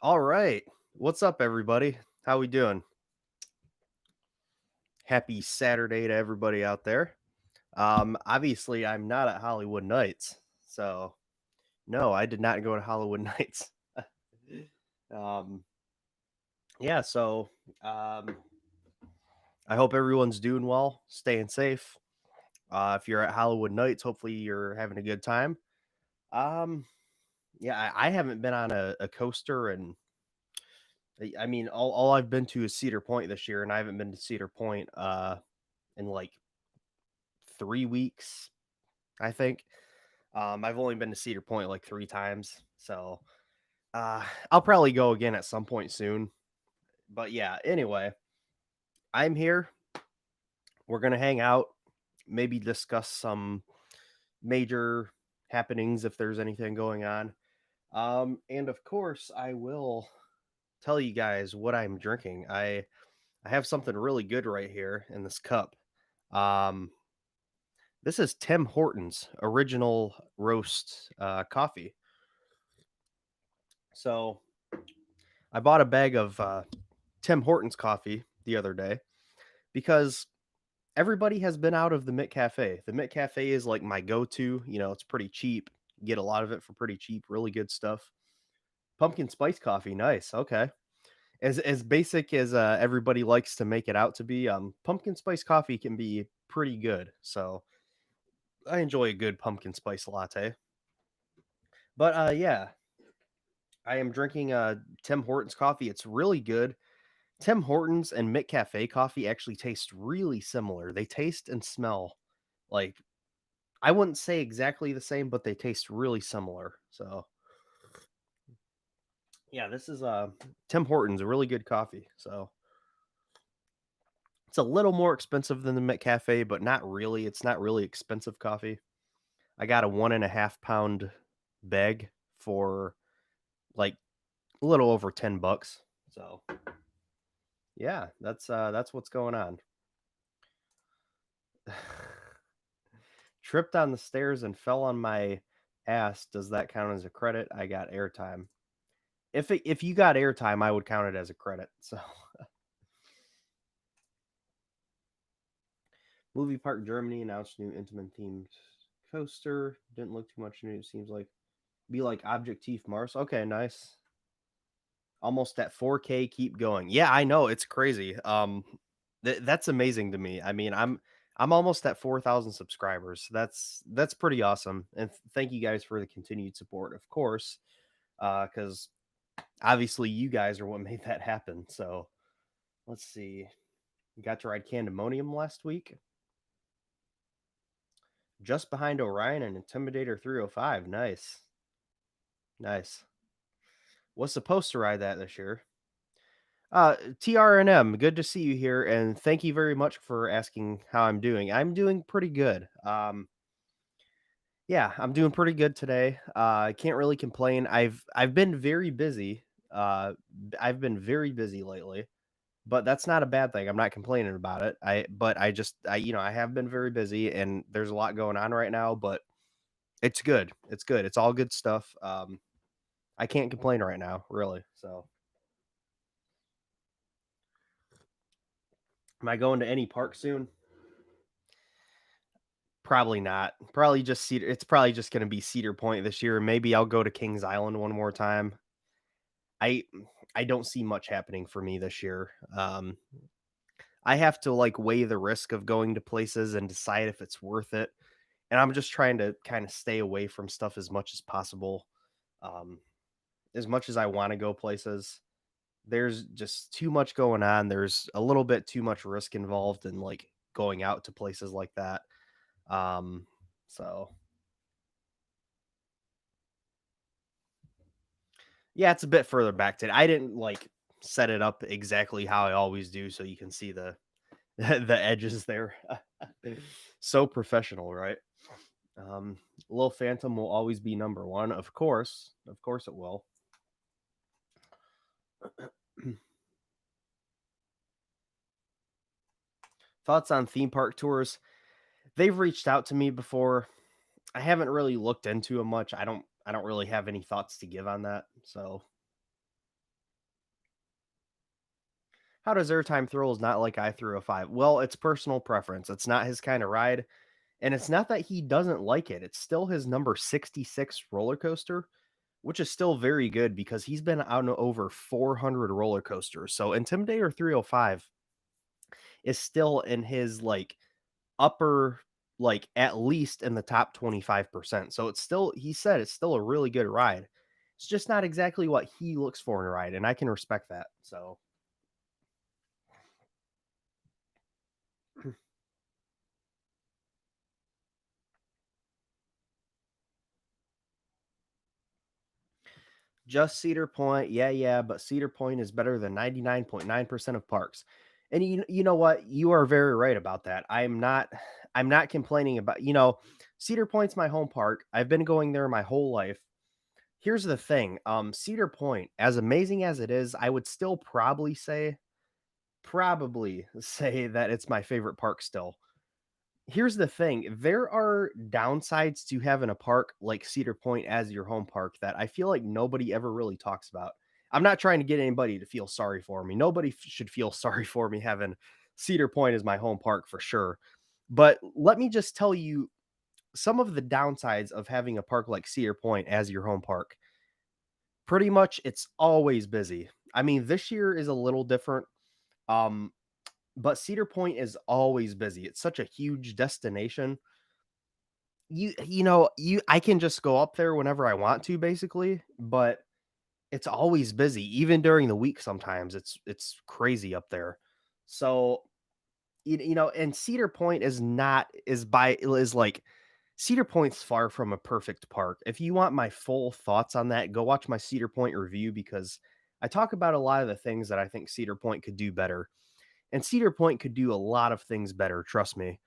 All right. What's up, everybody? How we doing? Happy Saturday to everybody out there. Obviously, I'm not at Hollywood Nights, so no, I did not go to Hollywood Nights. um, yeah, so um, I hope everyone's doing well, staying safe. If you're at Hollywood Nights, hopefully you're having a good time. Um, yeah, I haven't been on a coaster, and I mean, all I've been to is Cedar Point this year, and I haven't been to Cedar Point in like 3 weeks, I think. I've only been to Cedar Point like 3 times, so I'll probably go again at some point soon. But yeah, anyway, I'm here. We're gonna hang out, maybe discuss some major happenings if there's anything going on. And of course, I will tell you guys what I'm drinking. I have something really good right here in this cup. Um, this is Tim Hortons original roast coffee. So I bought a bag of Tim Hortons coffee the other day because everybody has been out of the Mitt Cafe. The Mitt Cafe is like my go-to. It's pretty cheap. Get a lot of it for pretty cheap. Really good stuff. Pumpkin spice coffee, nice. Okay. As basic as everybody likes to make it out to be, pumpkin spice coffee can be pretty good. So I enjoy a good pumpkin spice latte. But yeah, I am drinking Tim Hortons coffee. It's really good. Tim Hortons and McCafe coffee actually taste really similar. They taste and smell like I wouldn't say exactly the same, but they taste really similar. So yeah, this is Tim Hortons, a really good coffee. So it's a little more expensive than the McCafe, but not really. It's not really expensive coffee. I got a 1.5 pound bag for like a little over $10. So yeah, that's what's going on. Tripped on the stairs and fell on my ass. Does that count as a credit? I got airtime. If you got airtime, I would count it as a credit. So, movie park Germany announced new intimate themed coaster. Didn't look too much new. Seems like be like Objectif Mars. Okay, nice. Almost at 4K. Keep going. Yeah, I know it's crazy. That's amazing to me. I mean, I'm almost at 4,000 subscribers. That's pretty awesome. And thank you guys for the continued support, of course. Because obviously you guys are what made that happen. So let's see. You got to ride Candemonium last week. Just behind Orion and Intimidator 305. Nice. Nice. Was supposed to ride that this year. TRNM, good to see you here, and thank you very much for asking how I'm doing. I'm doing pretty good. Yeah, I'm doing pretty good today. I can't really complain. I've been very busy. I've been very busy lately. But that's not a bad thing. I'm not complaining about it. I have been very busy and there's a lot going on right now, but it's good. It's good. It's all good stuff. I can't complain right now, really. So, am I going to any park soon? Probably not. Probably just Cedar. It's probably just going to be Cedar Point this year. Maybe I'll go to Kings Island one more time. I I don't see much happening for me this year. I have to like weigh the risk of going to places and decide if it's worth it. And I'm just trying to kind of stay away from stuff as much as possible. Um, as much as I want to go places, there's just too much going on. There's a little bit too much risk involved in like going out to places like that. Um, so yeah, it's a bit further back today. I didn't like set it up exactly how I always do, so you can see the the edges there. So professional, right? Um, Lil Phantom will always be number one, of course it will. Thoughts on theme park tours? They've reached out to me before. I haven't really looked into them much. I don't really have any thoughts to give on that. So, How does airtime thrills not like I threw a five? Well, it's personal preference. It's not his kind of ride. And it's not that he doesn't like it. It's still his number 66 roller coaster, which is still very good because he's been on over 400 roller coasters. So Intimidator 305 is still in his like upper, like at least in the top 25%. So it's still, he said it's still a really good ride. It's just not exactly what he looks for in a ride. And I can respect that. So just Cedar Point, yeah, yeah, but Cedar Point is better than 99.9% of parks. And you know what? You are very right about that. I'm not complaining about, Cedar Point's my home park. I've been going there my whole life. Here's the thing, Cedar Point, as amazing as it is, I would still probably say that it's my favorite park still. Here's the thing, there are downsides to having a park like Cedar Point as your home park that I feel like nobody ever really talks about. I'm not trying to get anybody to feel sorry for me. Nobody should feel sorry for me having Cedar Point as my home park for sure. But let me just tell you some of the downsides of having a park like Cedar Point as your home park. Pretty much it's always busy. I mean, this year is a little different. Um, but Cedar Point is always busy. It's such a huge destination. You I can just go up there whenever I want to basically, but it's always busy even during the week sometimes. It's crazy up there. So, and Cedar Point is like Cedar Point's far from a perfect park. If you want my full thoughts on that, go watch my Cedar Point review because I talk about a lot of the things that I think Cedar Point could do better. And Cedar Point could do a lot of things better, trust me.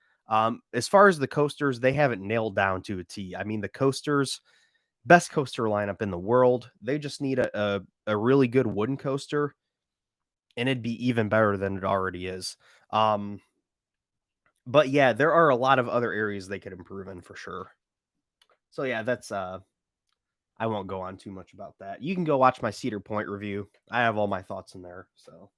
As far as the coasters, they have it nailed down to a T. I mean, the coasters, best coaster lineup in the world. They just need a really good wooden coaster, and it'd be even better than it already is. Um, but yeah, there are a lot of other areas they could improve in for sure. So yeah, that's I won't go on too much about that. You can go watch my Cedar Point review. I have all my thoughts in there. So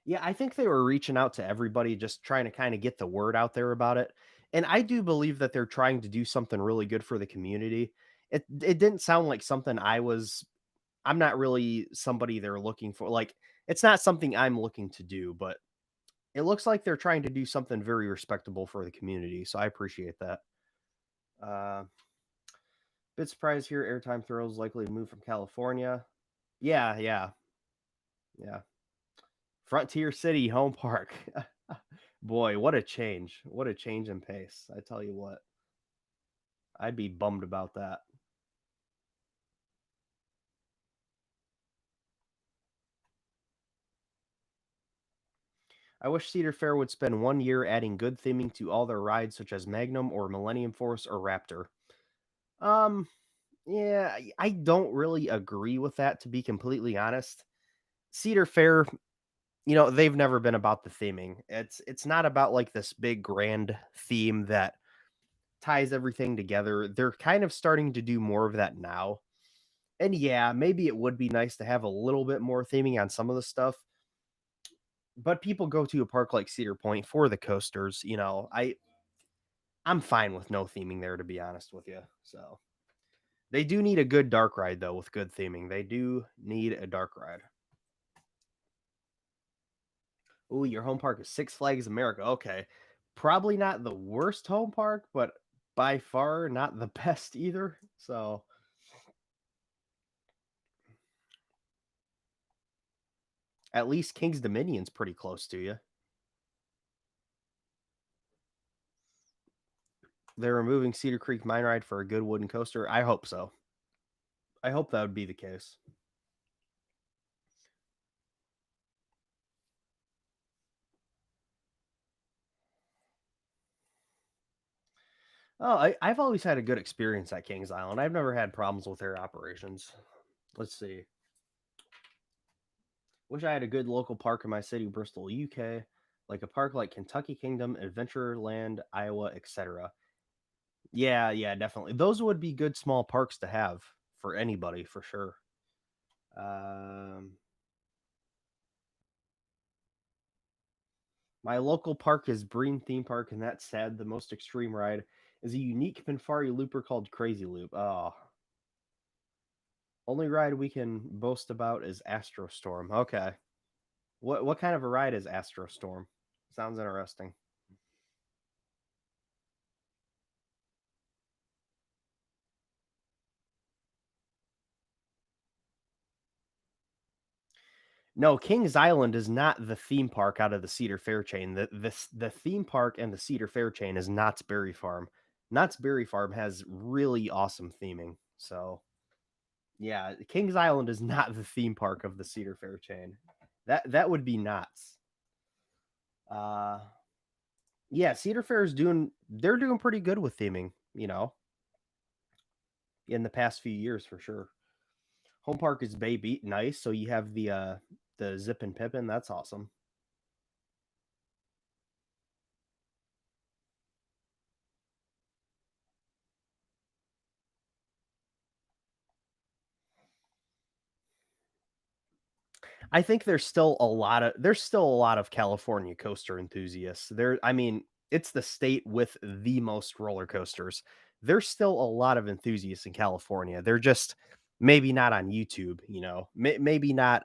yeah, I think they were reaching out to everybody, just trying to kind of get the word out there about it. And I do believe that they're trying to do something really good for the community. It didn't sound like something I'm not really somebody they're looking for. Like it's not something I'm looking to do, but it looks like they're trying to do something very respectable for the community. So I appreciate that. Uh Bit surprised here airtime thrills likely to move from California. Yeah, yeah, yeah. Frontier City Home Park. Boy, what a change. What a change in pace. I tell you what. I'd be bummed about that. I wish Cedar Fair would spend 1 year adding good theming to all their rides, such as Magnum or Millennium Force or Raptor. Um, yeah, I don't really agree with that, to be completely honest. Cedar Fair, they've never been about the theming. It's not about like this big grand theme that ties everything together. They're kind of starting to do more of that now. And yeah, maybe it would be nice to have a little bit more theming on some of the stuff, but people go to a park like Cedar Point for the coasters. I'm fine with no theming there, to be honest with you. So they do need a good dark ride though with good theming. They do need a dark ride. Ooh, your home park is Six Flags America. Okay. Probably not the worst home park, but by far not the best either. So at least King's Dominion's pretty close to you. They're removing Cedar Creek Mine Ride for a good wooden coaster. I hope so. I hope that would be the case. Oh, I've always had a good experience at Kings Island. I've never had problems with their operations. Let's see. Wish I had a good local park in my city, Bristol, UK, like a park like Kentucky Kingdom, Adventureland, Iowa, etc. Yeah, yeah, definitely. Those would be good small parks to have for anybody, for sure. Um, my local park is Bream Theme Park, and that's sad. The most extreme ride is a unique Pinfari looper called Crazy Loop. Oh, only ride we can boast about is Astrostorm. Okay. What kind of a ride is Astrostorm? Sounds interesting. No, Kings Island is not the theme park out of the Cedar Fair chain. The theme park and the Cedar Fair chain is Knott's Berry Farm. Knott's Berry Farm has really awesome theming. So yeah, Kings Island is not the theme park of the Cedar Fair chain. That would be Knott's. Uh yeah, Cedar Fair is they're doing pretty good with theming, in the past few years for sure. Home Park is Bay Beat, nice. So you have the Zip and Pippin, that's awesome. I think there's still a lot of California coaster enthusiasts. I mean, it's the state with the most roller coasters. There's still a lot of enthusiasts in California. They're just maybe not on YouTube. Maybe not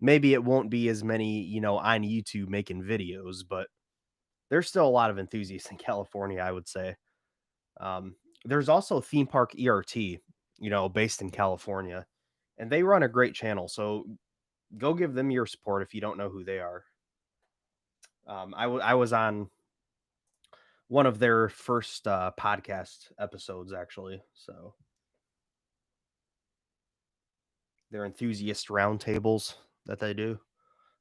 maybe it won't be as many, on YouTube making videos, but there's still a lot of enthusiasts in California, I would say. Um, there's also Theme Park ERT, based in California, and they run a great channel. So go give them your support if you don't know who they are. I was on one of their first podcast episodes actually. So their enthusiast roundtables that they do.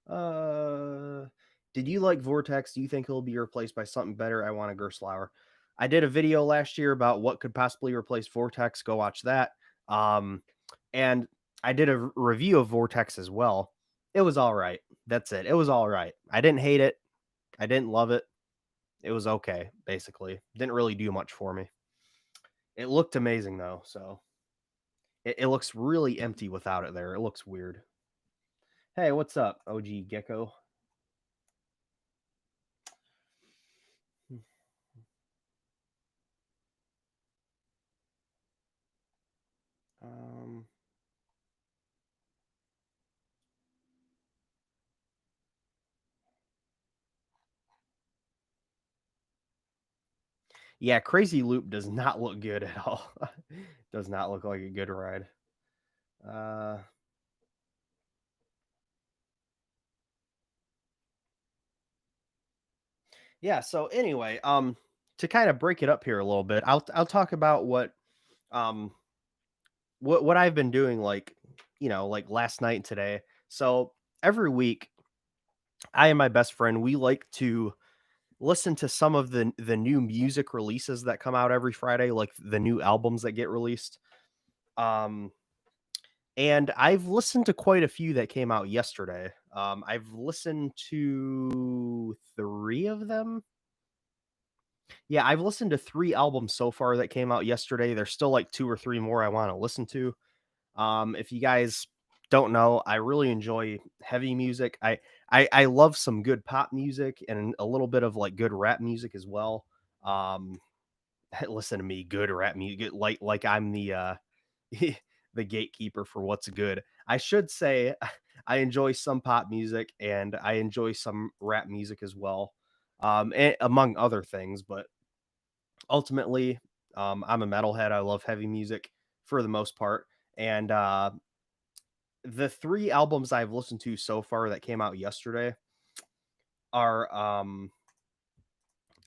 Uh, did you like Vortex? Do you think it'll be replaced by something better? I want a Gerstlauer. I did a video last year about what could possibly replace Vortex. Go watch that. Um, and I did a review of Vortex as well. It was all right. That's it. It was all right. I didn't hate it. I didn't love it. It was okay, basically. Didn't really do much for me. It looked amazing though, so it looks really empty without it there. It looks weird. Hey, what's up, OG Gecko? Um, yeah, Crazy Loop does not look good at all. Does not look like a good ride. Uh, yeah. So anyway, to kind of break it up here a little bit, I'll talk about um what I've been doing, like like last night and today. So every week, I and my best friend, we like to listen to some of the new music releases that come out every Friday, like the new albums that get released. Um, and I've listened to quite a few that came out yesterday. I've listened to three of them. Yeah, I've listened to three albums so far that came out yesterday. There's still like two or three more I want to listen to. If you guys don't know, I really enjoy heavy music. I love some good pop music and a little bit of like good rap music as well. Um, listen to me, good rap music, like I'm the gatekeeper for what's good. I should say I enjoy some pop music and I enjoy some rap music as well, among other things. But ultimately, I'm a metalhead. I love heavy music for the most part, and the three albums I've listened to so far that came out yesterday are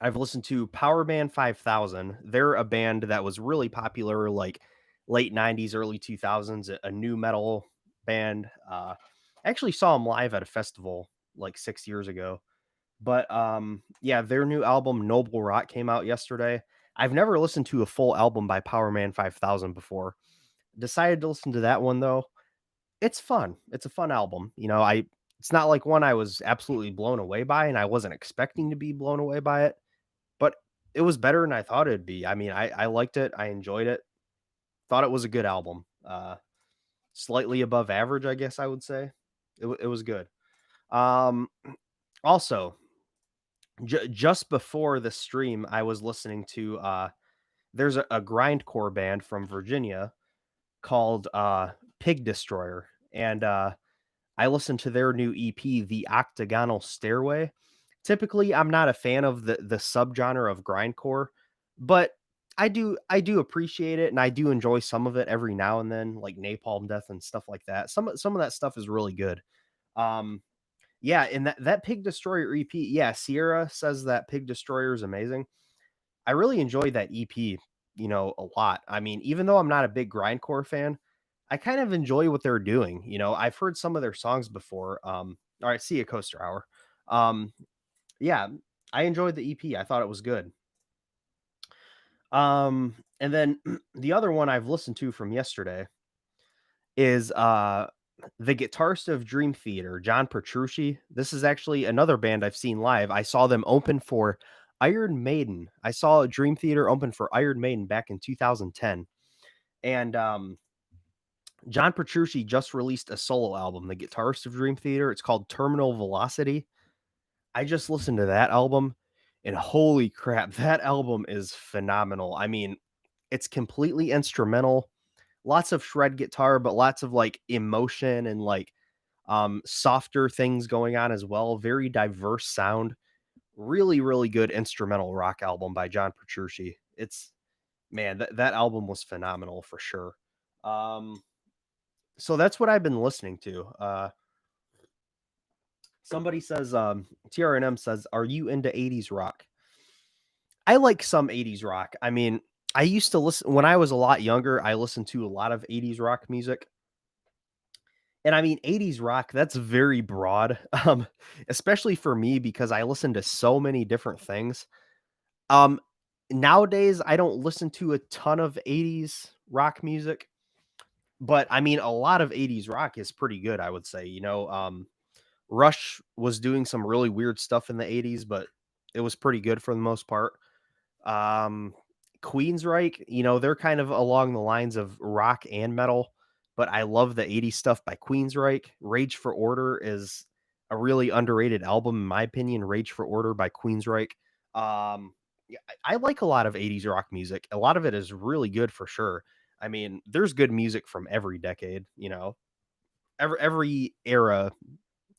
I've listened to Power Band 5000. They're a band that was really popular like late 90s, early 2000s, a new metal band. I actually saw them live at a festival like 6 years ago. But yeah, their new album Noble Rot came out yesterday. I've never listened to a full album by Power Man 5000 before. Decided to listen to that one though. It's fun. It's a fun album. It's not like one I was absolutely blown away by and I wasn't expecting to be blown away by it, but it was better than I thought it'd be. I mean, I liked it. I enjoyed it. Thought it was a good album. slightly above average, I guess I would say. It was good. Um, Also, just before the stream, I was listening to, there's a grindcore band from Virginia called, Pig Destroyer, and, I listened to their new EP, The Octagonal Stairway. Typically, I'm not a fan of the subgenre of grindcore, but I do appreciate it, and I do enjoy some of it every now and then, like Napalm Death and stuff like that. Some of that stuff is really good. Um, yeah, and that Pig Destroyer EP, yeah, Sierra says that Pig Destroyer is amazing. I really enjoyed that EP, a lot. I mean, even though I'm not a big grindcore fan, I kind of enjoy what they're doing. I've heard some of their songs before. All right, see you, Coaster Hour. Um, yeah, I enjoyed the EP. I thought it was good. And then the other one I've listened to from yesterday is the guitarist of Dream Theater, John Petrucci. This is actually another band I've seen live. I saw them open for Iron Maiden. I saw Dream Theater open for Iron Maiden back in 2010. And John Petrucci just released a solo album, the guitarist of Dream Theater. It's called Terminal Velocity. I just listened to that album, and holy crap, that album is phenomenal. I mean, it's completely instrumental, lots of shred guitar, but lots of like emotion and like softer things going on as well. Very diverse sound. Really, really good instrumental rock album by John Petrucci. It's man, that album was phenomenal for sure. Um, so that's what I've been listening to. Somebody says, TRNM says, "Are you into 80s rock?" I like some 80s rock. I mean, I used to listen when I was a lot younger. I listened to a lot of 80s rock music. And I mean, 80s rock, that's very broad, especially for me because I listen to so many different things. Um, Nowadays, I don't listen to a ton of 80s rock music, but I mean, a lot of 80s rock is pretty good, I would say. Rush was doing some really weird stuff in the 80s, but it was pretty good for the most part. Um, Queensryche, they're kind of along the lines of rock and metal, but I love the 80s stuff by Queensryche. Rage for Order is a really underrated album, in my opinion. Rage for Order by Queensryche. Yeah, I like a lot of 80s rock music. A lot of it is really good for sure. I mean, there's good music from every decade, every era,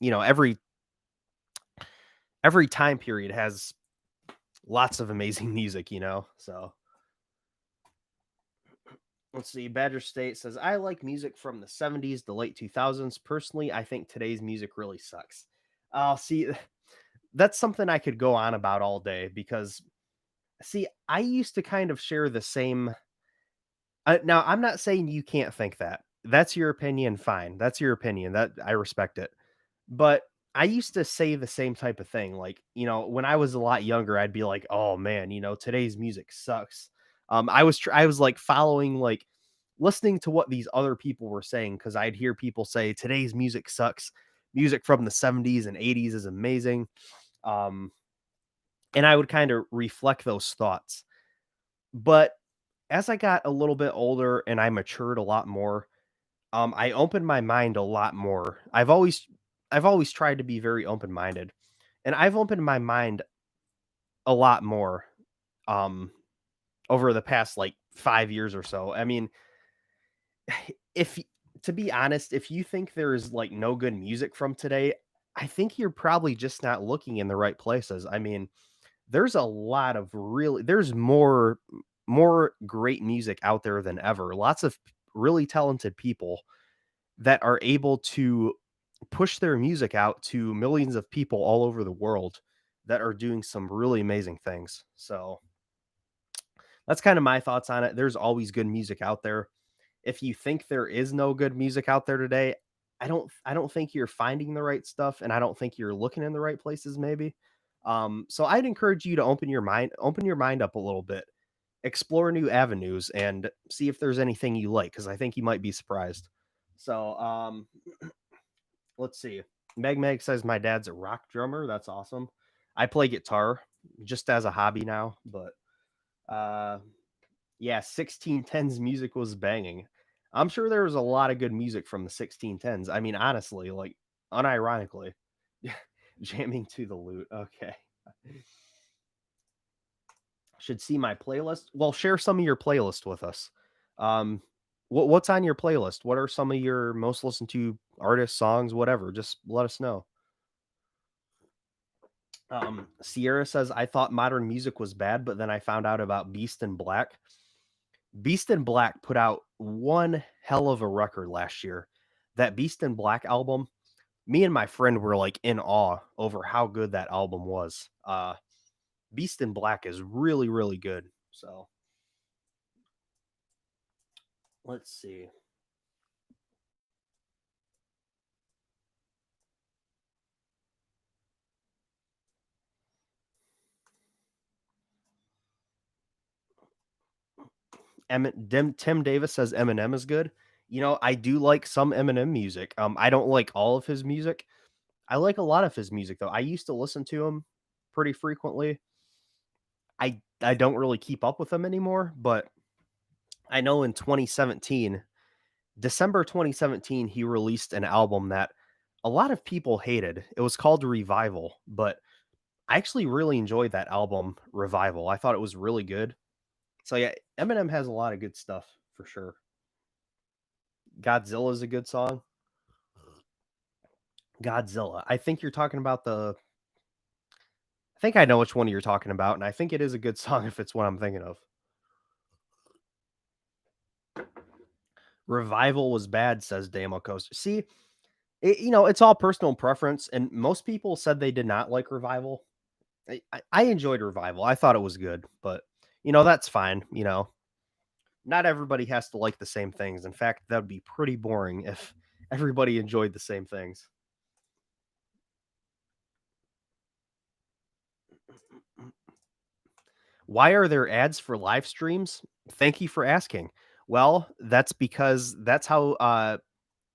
every time period has lots of amazing music. So let's see. Badger State says, I like music from the 70s, the late 2000s. Personally, I think today's music really sucks. See, that's something I could go on about all day because, see, I used to kind of share the same. Now, I'm not saying you can't think that. That's your opinion. Fine. That's your opinion. That I respect it. But I used to say the same type of thing. Like, when I was a lot younger, I'd be like, "Oh man, today's music sucks." I was like following like listening to what these other people were saying because I'd hear people say today's music sucks. Music from the 70s and 80s is amazing. Um, and I would kind of reflect those thoughts. But as I got a little bit older and I matured a lot more, I opened my mind a lot more. I've always tried to be very open-minded, and I've opened my mind a lot more, um, over the past, like, 5 years or so. I mean, if y to be honest, if you think there's, like, no good music from today, I think you're probably just not looking in the right places. I mean, there's more great music out there than ever. Lots of really talented people that are able to push their music out to millions of people all over the world that are doing some really amazing things. So that's kind of my thoughts on it. There's always good music out there. If you think there is no good music out there today, I don't think you're finding the right stuff and I don't think you're looking in the right places maybe. So I'd encourage you to open your mind up a little bit. Explore new avenues and see if there's anything you like cuz I think you might be surprised. So, let's see. Meg says my dad's a rock drummer. That's awesome. I play guitar just as a hobby now, but uh yeah, 1610's music was banging. I'm sure there was a lot of good music from the 1610s. I mean, honestly, like, unironically. Jamming to the lute, okay. Should see my playlist? Well, share some of your playlist with us. Um, what's on your playlist? What are some of your most listened to artists, songs, whatever? Just let us know. Sierra says, I thought modern music was bad, but then I found out about Beast and Black. Beast and Black put out one hell of a record last year. That Beast and Black album, me and my friend were like in awe over how good that album was. Beast in Black is really, really good. So let's see. Tim Davis says Eminem is good. You know, I do like some Eminem music. I don't like all of his music. I like a lot of his music though. I used to listen to him pretty frequently. I don't really keep up with him anymore, but I know in 2017, December 2017, he released an album that a lot of people hated. It was called Revival, but I actually really enjoyed that album, Revival. I thought it was really good. So yeah, Eminem has a lot of good stuff for sure. Godzilla is a good song. Godzilla. I think you're talking about the I think I know which one you're talking about, and I think it is a good song if it's what I'm thinking of. Revival was bad, says Damo Coaster. See, it's all personal preference, and most people said they did not like Revival. I enjoyed Revival. I thought it was good, but that's fine. Not everybody has to like the same things. In fact, that'd be pretty boring if everybody enjoyed the same things. Why are there ads for live streams? Thank you for asking. Well, that's because that's how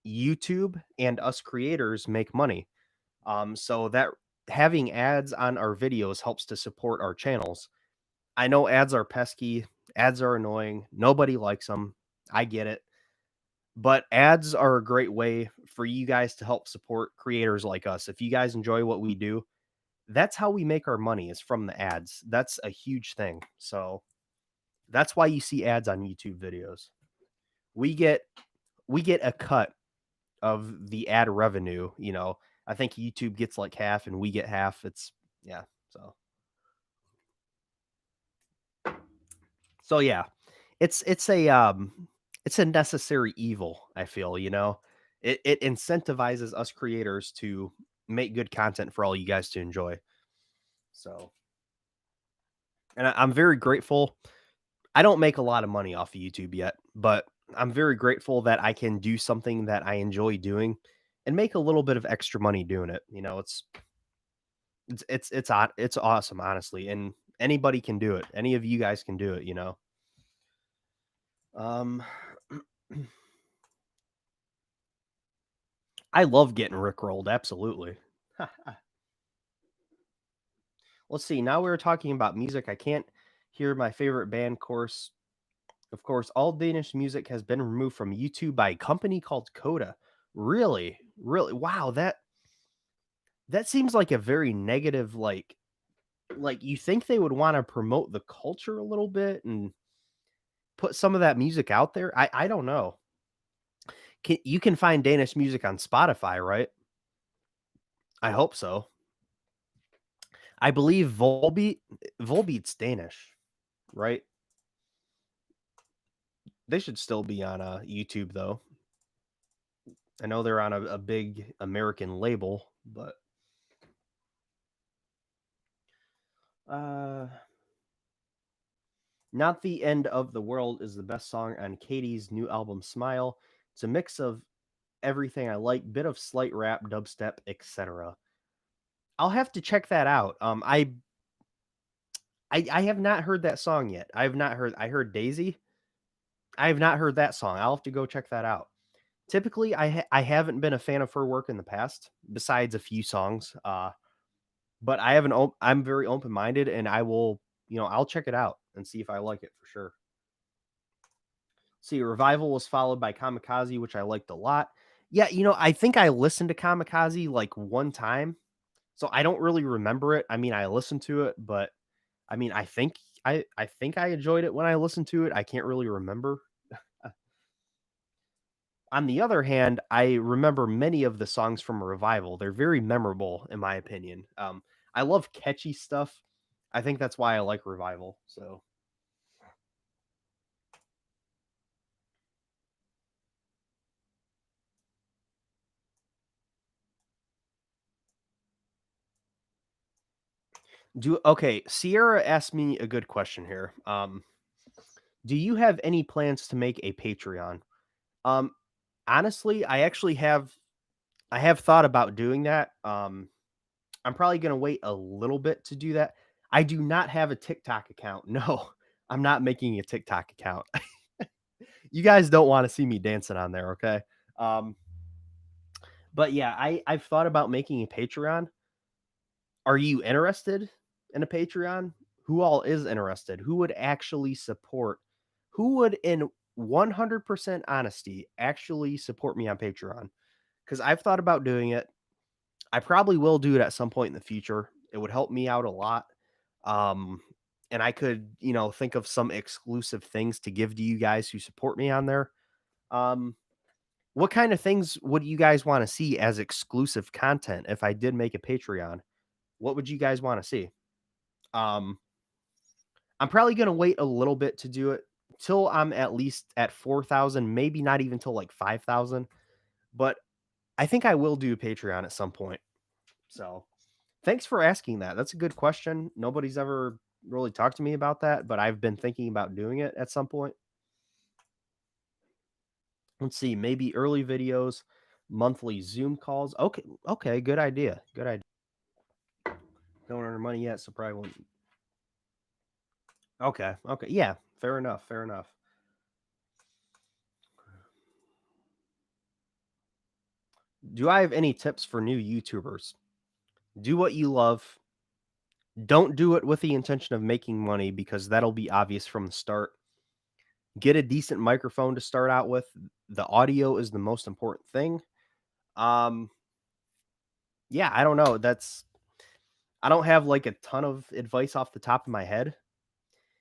YouTube and us creators make money. So that having ads on our videos helps to support our channels. I know ads are pesky, ads are annoying, nobody likes them. I get it. But ads are a great way for you guys to help support creators like us. If you guys enjoy what we do, that's how we make our money is from the ads. That's a huge thing. So that's why you see ads on YouTube videos. We get we get a cut of the ad revenue. I think YouTube gets like half and we get half. It's yeah. So yeah. It's a necessary evil, I feel. It incentivizes us creators to make good content for all you guys to enjoy. So, and I'm very grateful. I don't make a lot of money off of YouTube yet, but I'm very grateful that I can do something that I enjoy doing and make a little bit of extra money doing it. It's awesome, honestly, and anybody can do it. Any of you guys can do it. Um, I love getting rickrolled. Absolutely. Let's see. Now we're talking about music. I can't hear my favorite band course. Of course, all Danish music has been removed from YouTube by a company called Coda. Really? Really? Wow, that seems like a very negative like you think they would want to promote the culture a little bit and put some of that music out there. I don't know. You can find Danish music on Spotify, right? I hope so. I believe Volbeat's Danish, right? They should still be on YouTube though. I know they're on a big American label, but uh Not the End of the World is the best song on Katie's new album Smile. It's a mix of everything I like, bit of slight rap, dubstep, etc. I'll have to check that out. I have not heard that song yet. I heard Daisy. I have not heard that song. I'll have to go check that out. Typically, I haven't been a fan of her work in the past, besides a few songs. But I'm very open minded, and I'll check it out and see if I like it for sure. See, Revival was followed by Kamikaze, which I liked a lot. Yeah, I think I listened to Kamikaze like one time, so I don't really remember it. I mean, I listened to it, but I mean, I think I enjoyed it when I listened to it. I can't really remember. Uh, On the other hand, I remember many of the songs from Revival. They're very memorable in my opinion. I love catchy stuff. I think that's why I like Revival. So, Sierra asked me a good question here. Do you have any plans to make a Patreon? Um, Honestly, I have thought about doing that. I'm probably gonna wait a little bit to do that. I do not have a TikTok account. No, I'm not making a TikTok account. You guys don't wanna see me dancing on there, okay? Um, but yeah, I've thought about making a Patreon. Are you interested in a Patreon? Who all is interested? Who would actually support? Who would, in 100% honesty, actually support me on Patreon? Because I've thought about doing it. I probably will do it at some point in the future. It would help me out a lot. Um, and I could, think of some exclusive things to give to you guys who support me on there. Um, what kind of things would you guys want to see as exclusive content if I did make a Patreon? What would you guys want to see? Um, I'm probably gonna wait a little bit to do it till I'm at least at 4,000, maybe not even till like 5,000. But I think I will do Patreon at some point. So thanks for asking that. That's a good question. Nobody's ever really talked to me about that, but I've been thinking about doing it at some point. Let's see, maybe early videos, monthly Zoom calls. Okay, okay, good idea. Good idea. Don't earn money yet, so probably won't. Okay, okay, yeah, fair enough, fair enough. Do I have any tips for new YouTubers? Do what you love. Don't do it with the intention of making money because that'll be obvious from the start. Get a decent microphone to start out with. The audio is the most important thing. Um, yeah, I don't know. I don't have like a ton of advice off the top of my head.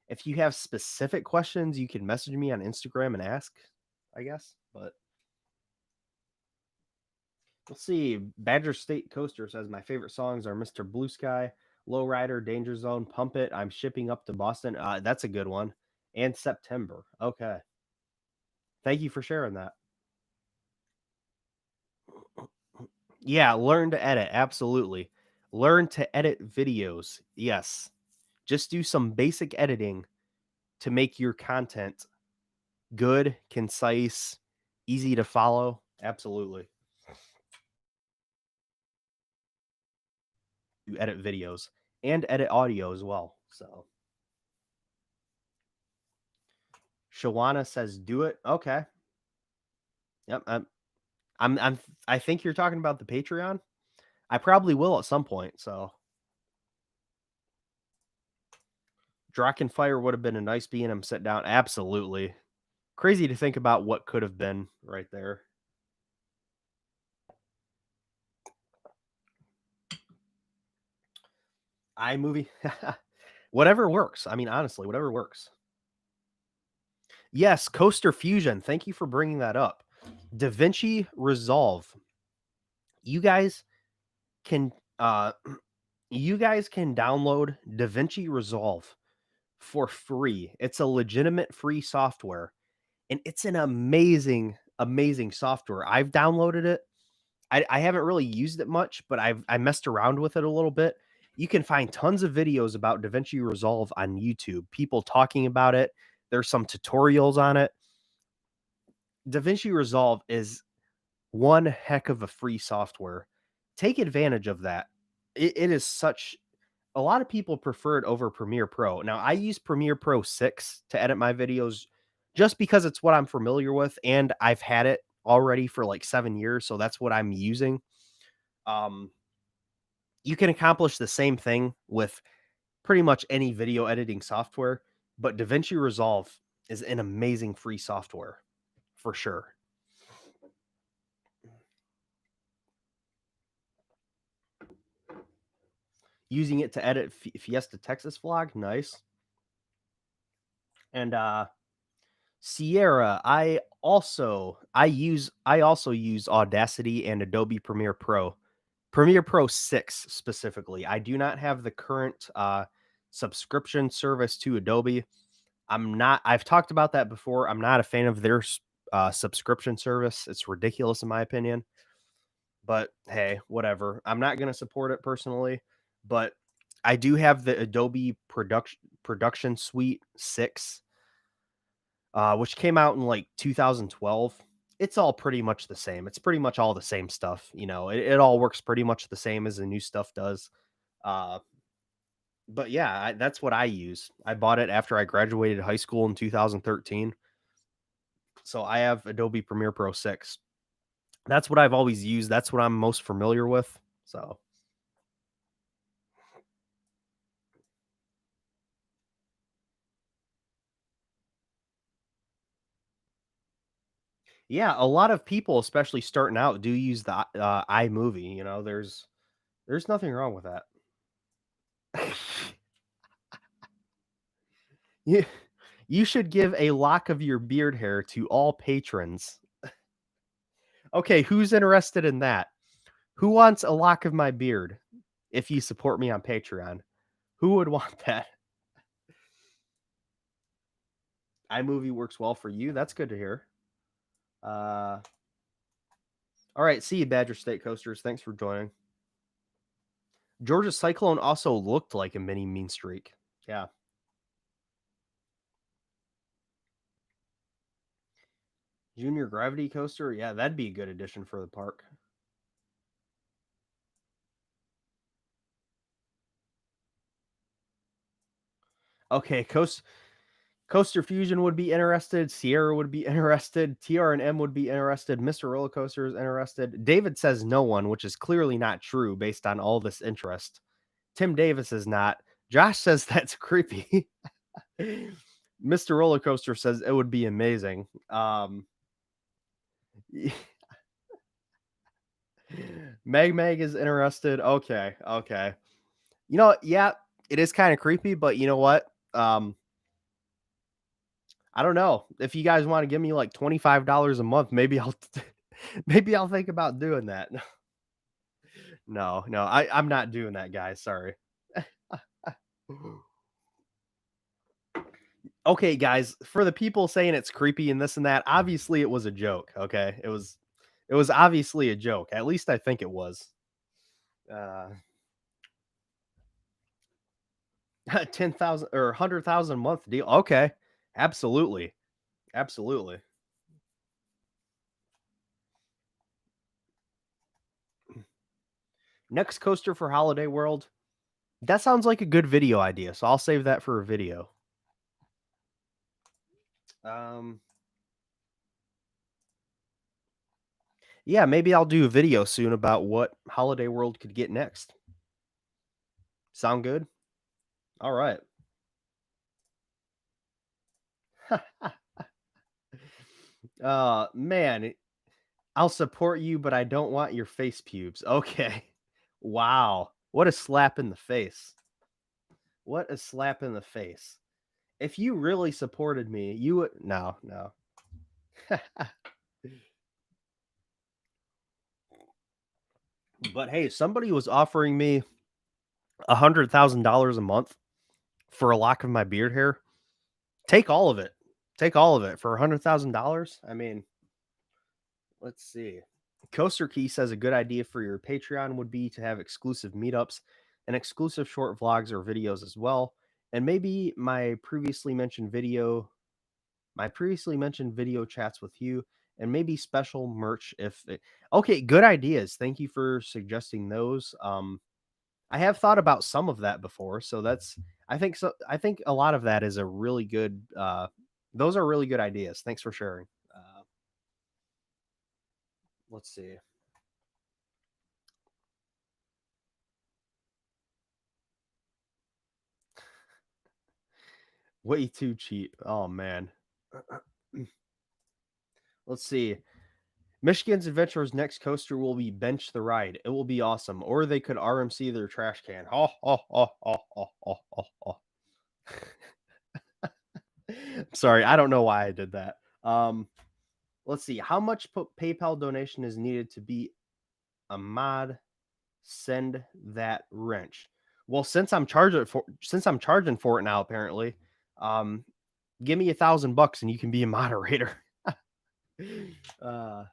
If you have specific questions, you can message me on Instagram and ask, I guess. But we'll see. Badger State Coaster says my favorite songs are Mr. Blue Sky, Lowrider, Danger Zone, Pump It. I'm shipping up to Boston. That's a good one. And September. Okay. Thank you for sharing that. Yeah, learn to edit. Absolutely. Learn to edit videos. Yes. Just do some basic editing to make your content good, concise, easy to follow. Absolutely. You edit videos and edit audio as well. So Shawana says do it. Okay. Yep. I'm I think you're talking about the Patreon. I probably will at some point. So Drakenfire would have been a nice B&M sit down. Absolutely. Crazy to think about what could have been right there. iMovie. Whatever works. I mean, honestly, whatever works. Yes, Coaster Fusion. Thank you for bringing that up. DaVinci Resolve. You guys can uh you guys can download DaVinci Resolve for free. It's a legitimate free software and it's an amazing amazing software. I've downloaded it. I haven't really used it much, but I messed around with it a little bit. You can find tons of videos about DaVinci Resolve on YouTube. People talking about it. There's some tutorials on it. DaVinci Resolve is one heck of a free software. Take advantage of that. It is such a lot of people prefer it over Premiere Pro. Now, I use Premiere Pro 6 to edit my videos just because it's what I'm familiar with and I've had it already for like 7 years, so that's what I'm using. Um, you can accomplish the same thing with pretty much any video editing software, but DaVinci Resolve is an amazing free software for sure. Using it to edit Fiesta Texas vlog, nice. And Sierra, I also use Audacity and Adobe Premiere Pro. Premiere Pro 6 specifically. I do not have the current subscription service to Adobe. I've talked about that before. I'm not a fan of their subscription service. It's ridiculous in my opinion. But hey, whatever. I'm not going to support it personally, but I do have the Adobe Production Suite 6, which came out in like 2012. It's all pretty much the same. It's pretty much all the same stuff. It all works pretty much the same as the new stuff does. Uh, but yeah, that's what I use. I bought it after I graduated high school in 2013. So I have Adobe Premiere Pro 6. That's what I've always used. That's what I'm most familiar with. So yeah, a lot of people, especially starting out, do use the iMovie. There's nothing wrong with that. you you should give a lock of your beard hair to all patrons. Okay, who's interested in that? Who wants a lock of my beard? If you support me on Patreon, who would want that? iMovie works well for you. That's good to hear. Uh, all right, see you, Badger State Coasters. Thanks for joining. Georgia Cyclone also looked like a mini mean streak. Yeah. Junior Gravity Coaster. Yeah, that'd be a good addition for the park. Okay, Coaster Fusion would be interested. Sierra would be interested. TRNM would be interested. Mr. Roller Coaster is interested. David says no one, which is clearly not true based on all this interest. Tim Davis is not. Josh says that's creepy. Mr. Roller Coaster says it would be amazing. Meg is interested. Okay, okay. Yeah, it is kind of creepy, but you know what? I don't know. If you guys want to give me like $25 a month, maybe I'll maybe I'll think about doing that. No, no, I'm not doing that, guys. Sorry. Okay, guys, for the people saying it's creepy and this and that, obviously it was a joke. Okay, it was obviously a joke. At least I think it was. Uh, 10,000 or 100,000 a month deal. Okay, absolutely, absolutely. Next coaster for Holiday World. That sounds like a good video idea, so I'll save that for a video. Um, yeah, maybe I'll do a video soon about what Holiday World could get next. Sound good? All right. Man, I'll support you, but I don't want your face pubes. Okay. Wow. What a slap in the face. What a slap in the face. If you really supported me, you would no, no. But hey, somebody was offering me $100,000 a month for a lock of my beard hair. Take all of it. Take all of it for $100,000. I mean, let's see. Coaster Key says a good idea for your Patreon would be to have exclusive meetups and exclusive short vlogs or videos as well. And maybe my previously mentioned video chats with you, and maybe special merch okay, good ideas. Thank you for suggesting those. I have thought about some of that before, so I think a lot of that is a really good those are really good ideas. Thanks for sharing. Let's see. Way too cheap. Oh man. Let's see. Michigan's Adventurer's next coaster will be Bench the Ride. It will be awesome. Or they could RMC their trash can. Oh, oh, oh, oh, oh, oh, oh, oh. Sorry, I don't know why I did that. Let's see. How much PayPal donation is needed to be a mod? Send that wrench. Well, since I'm charging for it now, apparently, um, give me $1,000 and you can be a moderator. uh,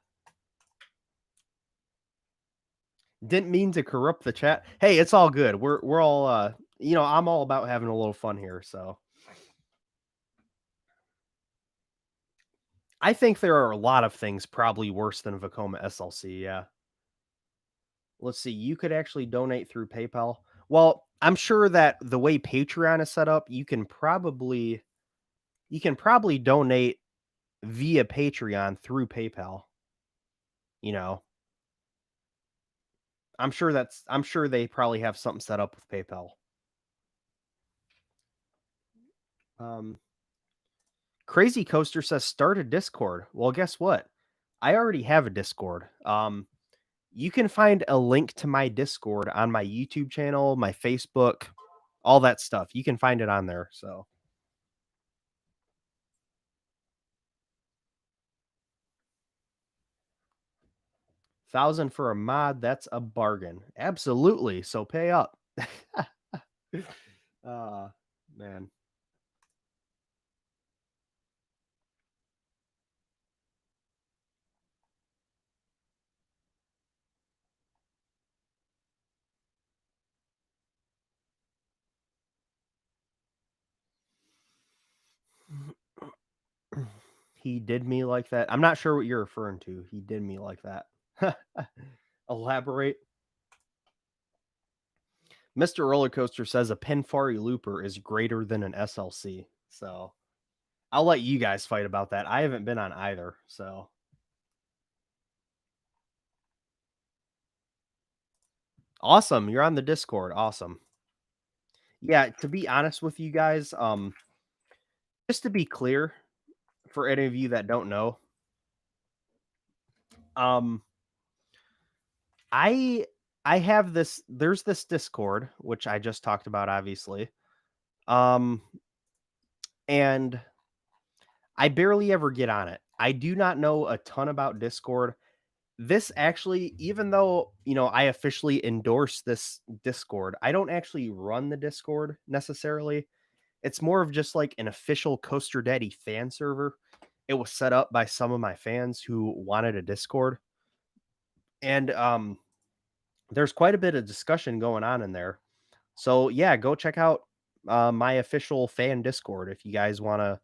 didn't mean to corrupt the chat. Hey, it's all good. We're all I'm all about having a little fun here. So I think there are a lot of things probably worse than Vacoma SLC. Yeah. Let's see. You could actually donate through PayPal. Well, I'm sure that the way Patreon is set up, you can probably donate via Patreon through PayPal. You know, I'm sure they probably have something set up with PayPal. Um, Crazy Coaster says start a Discord. Well, guess what? I already have a Discord. You can find a link to my Discord on my YouTube channel, my Facebook, all that stuff. You can find it on there. So 1,000 for a mod, that's a bargain. Absolutely. So pay up. uh man. He did me like that. I'm not sure what you're referring to. He did me like that. Elaborate. Mr. Roller Coaster says a Pinfari looper is greater than an SLC. So I'll let you guys fight about that. I haven't been on either. So awesome. You're on the Discord. Awesome. Yeah, to be honest with you guys, just to be clear for any of you that don't know, um, I I have there's this Discord, which I just talked about, obviously. Um, and I barely ever get on it. I do not know a ton about Discord. This actually, even though, I officially endorse this Discord, I don't actually run the Discord necessarily. It's more of just like an official Coaster Daddy fan server. It was set up by some of my fans who wanted a Discord. And there's quite a bit of discussion going on in there. So yeah, go check out my official fan Discord if you guys want to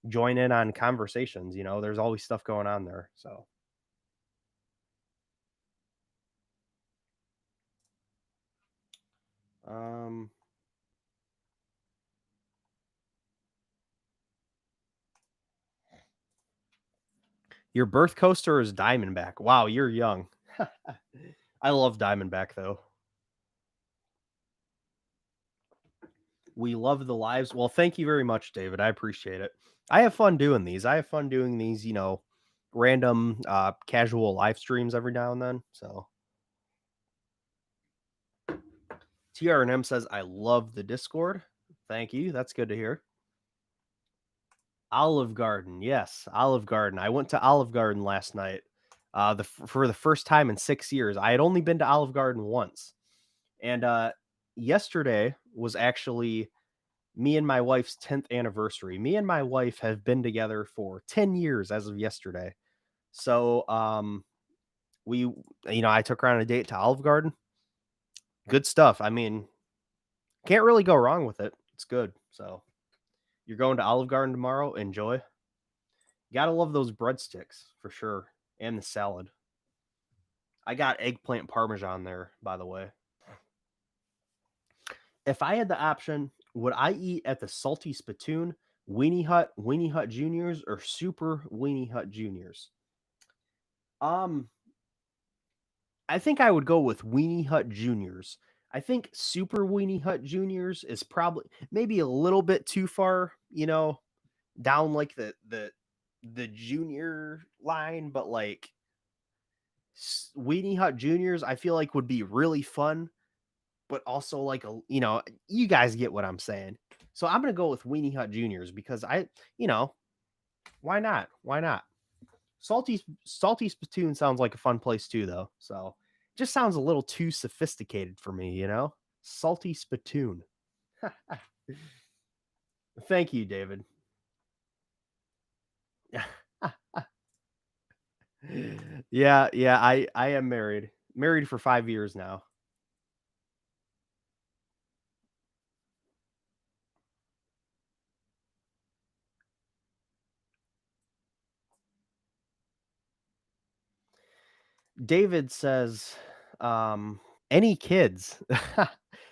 join in on conversations. There's always stuff going on there. So um your birth coaster is Diamondback. Wow, you're young. I love Diamondback though. We love the lives. Well, thank you very much, David. I appreciate it. I have fun doing these. I have fun doing these, random casual live streams every now and then. So TRNM says I love the Discord. Thank you. That's good to hear. Olive Garden. Yes, Olive Garden. I went to Olive Garden last night. For the first time in 6 years. I had only been to Olive Garden once. And yesterday was actually me and my wife's 10th anniversary. Me and my wife have been together for 10 years as of yesterday. So, I took her on a date to Olive Garden. Good stuff. I mean, can't really go wrong with it. It's good. So, you're going to Olive Garden tomorrow. Enjoy. Gotta love those breadsticks for sure. And the salad. I got eggplant parmesan there, by the way. If I had the option, would I eat at the Salty Spittoon, Weenie Hut Juniors, or Super Weenie Hut Juniors? Um, I think I would go with Weenie Hut Juniors. I think Super Weenie Hut Juniors is probably maybe a little bit too far, down like the junior line, but like Weenie Hut Juniors, I feel like would be really fun, but also like you guys get what I'm saying. So I'm gonna go with Weenie Hut Juniors because you know, why not? Why not? Salty Spittoon sounds like a fun place too, though. So just sounds a little too sophisticated for me, you know? Salty Spittoon. Thank you, David. Yeah, I am married. Married for 5 years now. David says, any kids?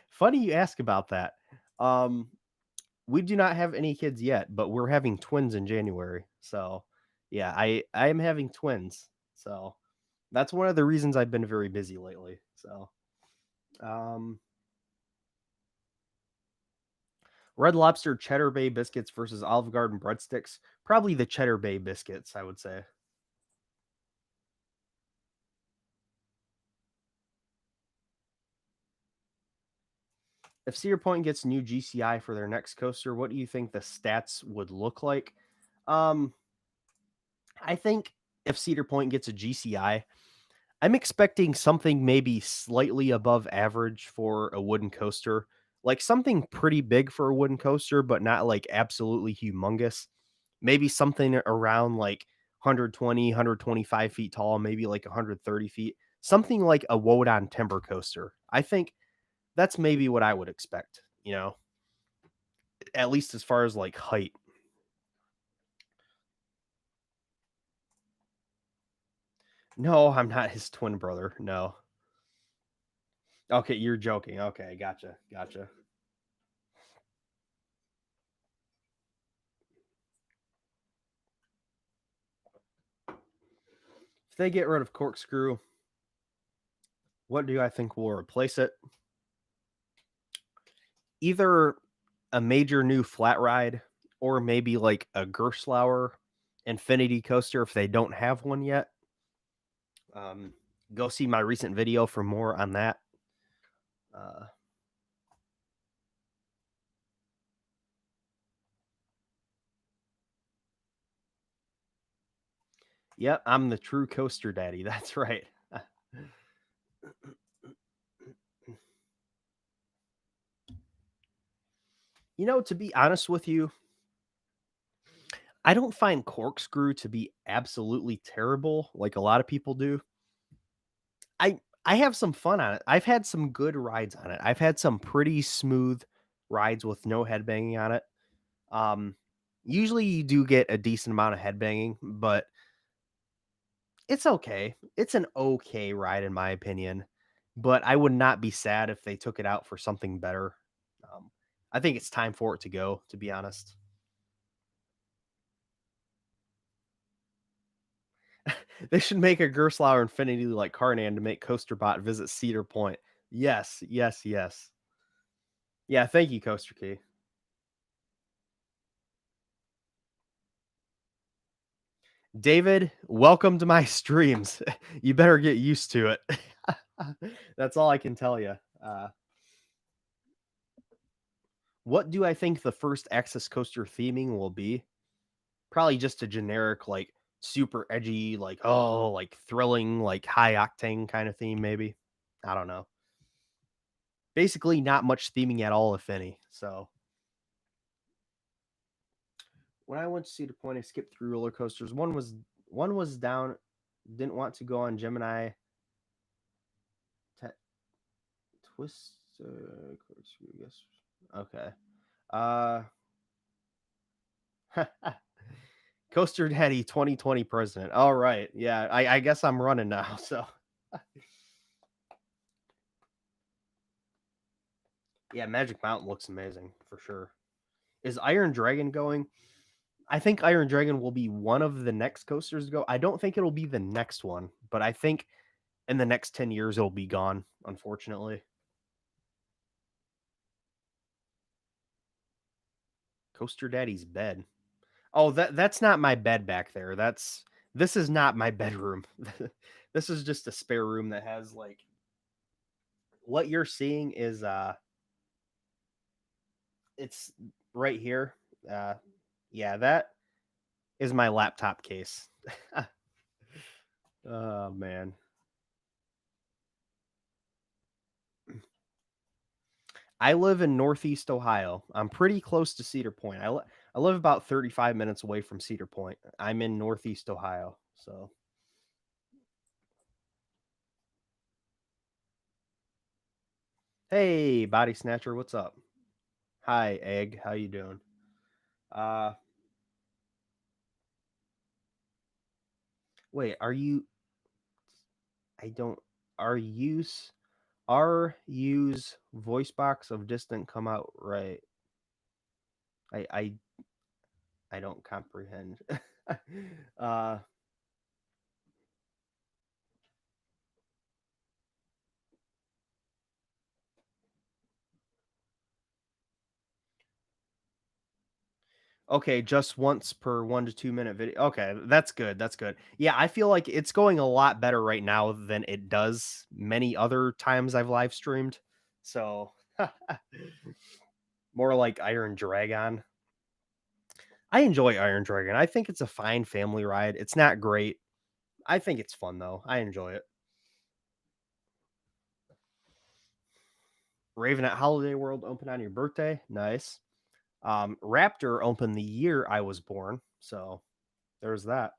Funny you ask about that. Um, we do not have any kids yet, but we're having twins in January. So, yeah, I am having twins. So, that's one of the reasons I've been very busy lately. So, um, Red Lobster Cheddar Bay biscuits versus Olive Garden breadsticks. Probably the Cheddar Bay biscuits, I would say. If Cedar Point gets new GCI for their next coaster, what do you think the stats would look like? Um, I think if Cedar Point gets a GCI, I'm expecting something maybe slightly above average for a wooden coaster, like something pretty big for a wooden coaster, but not like absolutely humongous. Maybe something around like 120, 125 feet tall, maybe like 130 feet, something like a Wodan timber coaster. I think that's maybe what I would expect, at least as far as like height. No, I'm not his twin brother. No. Okay, you're joking. Okay, gotcha. If they get rid of Corkscrew, what do I think will replace it? Either a major new flat ride or maybe like a Gerstlauer Infinity coaster if they don't have one yet. Um, go see my recent video for more on that. Uh, yep, I'm the true coaster daddy. That's right. To be honest with you, I don't find Corkscrew to be absolutely terrible like a lot of people do. I have some fun on it. I've had some good rides on it. I've had some pretty smooth rides with no headbanging on it. Um, Usually you do get a decent amount of headbanging, but it's okay. It's an okay ride in my opinion, but I would not be sad if they took it out for something better. Um, I think it's time for it to go, to be honest. They should make a Gerstlauer Infinity like Carnan to make Coasterbot visit Cedar Point. Yes, yes, yes. Yeah, thank you, Coaster Key. David, welcome to my streams. You better get used to it. That's all I can tell you. What do I think the first Access Coaster theming will be? Probably just a generic, like super edgy, like like thrilling, like high octane kind of theme, maybe. I don't know. Basically, not much theming at all, if any. So when I went to Cedar Point, I skipped through roller coasters. One was down. Didn't want to go on Gemini. Te- Twist. Corkscrew, yes. Okay. Uh, Coaster Daddy 2020 president. All right. Yeah, I guess I'm running now. So yeah, Magic Mountain looks amazing for sure. Is Iron Dragon going? I think Iron Dragon will be one of the next coasters to go. I don't think it'll be the next one, but I think in the next 10 years it'll be gone, unfortunately. Coaster Daddy's bed. Oh, that's not my bed back there. This is not my bedroom. This is just a spare room that has like what you're seeing is it's right here. Uh yeah, that is my laptop case. Oh man. I live in Northeast Ohio. I'm pretty close to Cedar Point. I live about 35 minutes away from Cedar Point. I'm in Northeast Ohio. So, hey, body snatcher, what's up? Hi, egg. How you doing? Uh, wait, are you I don't are use are use voice box of distant come out right. I I I don't comprehend. uh Okay, just once per 1 to 2 minute video. Okay, that's good, that's good. Yeah, I feel like it's going a lot better right now than it does many other times I've live streamed. So, more like Iron Dragon. I enjoy Iron Dragon. I think it's a fine family ride. It's not great. I think it's fun though. I enjoy it. Raven at Holiday World opened on your birthday. Nice. Raptor opened the year I was born. So, there's that.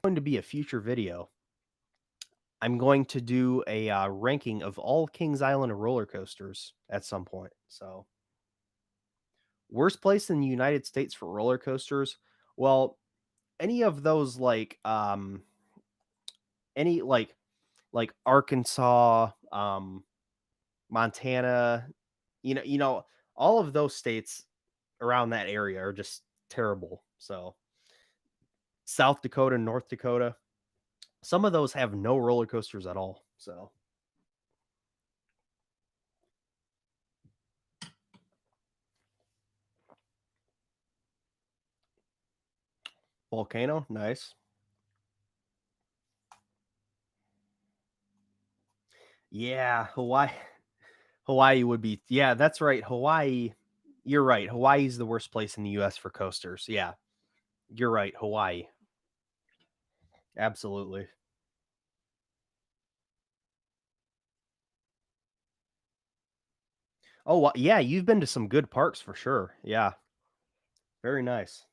Going to be a future video. I'm going to do a ranking of all Kings Island roller coasters at some point. So, worst place in the United States for roller coasters. Well, any of those any like Arkansas, Montana, all of those states around that area are just terrible. So, South Dakota, North Dakota, some of those have no roller coasters at all. So, volcano, nice. Yeah, Hawaii would be yeah, that's right, Hawaii you're right, Hawaii's the worst place in the US for coasters, yeah, you're right, Hawaii, absolutely. Oh, yeah, you've been to some good parks for sure, yeah, very nice.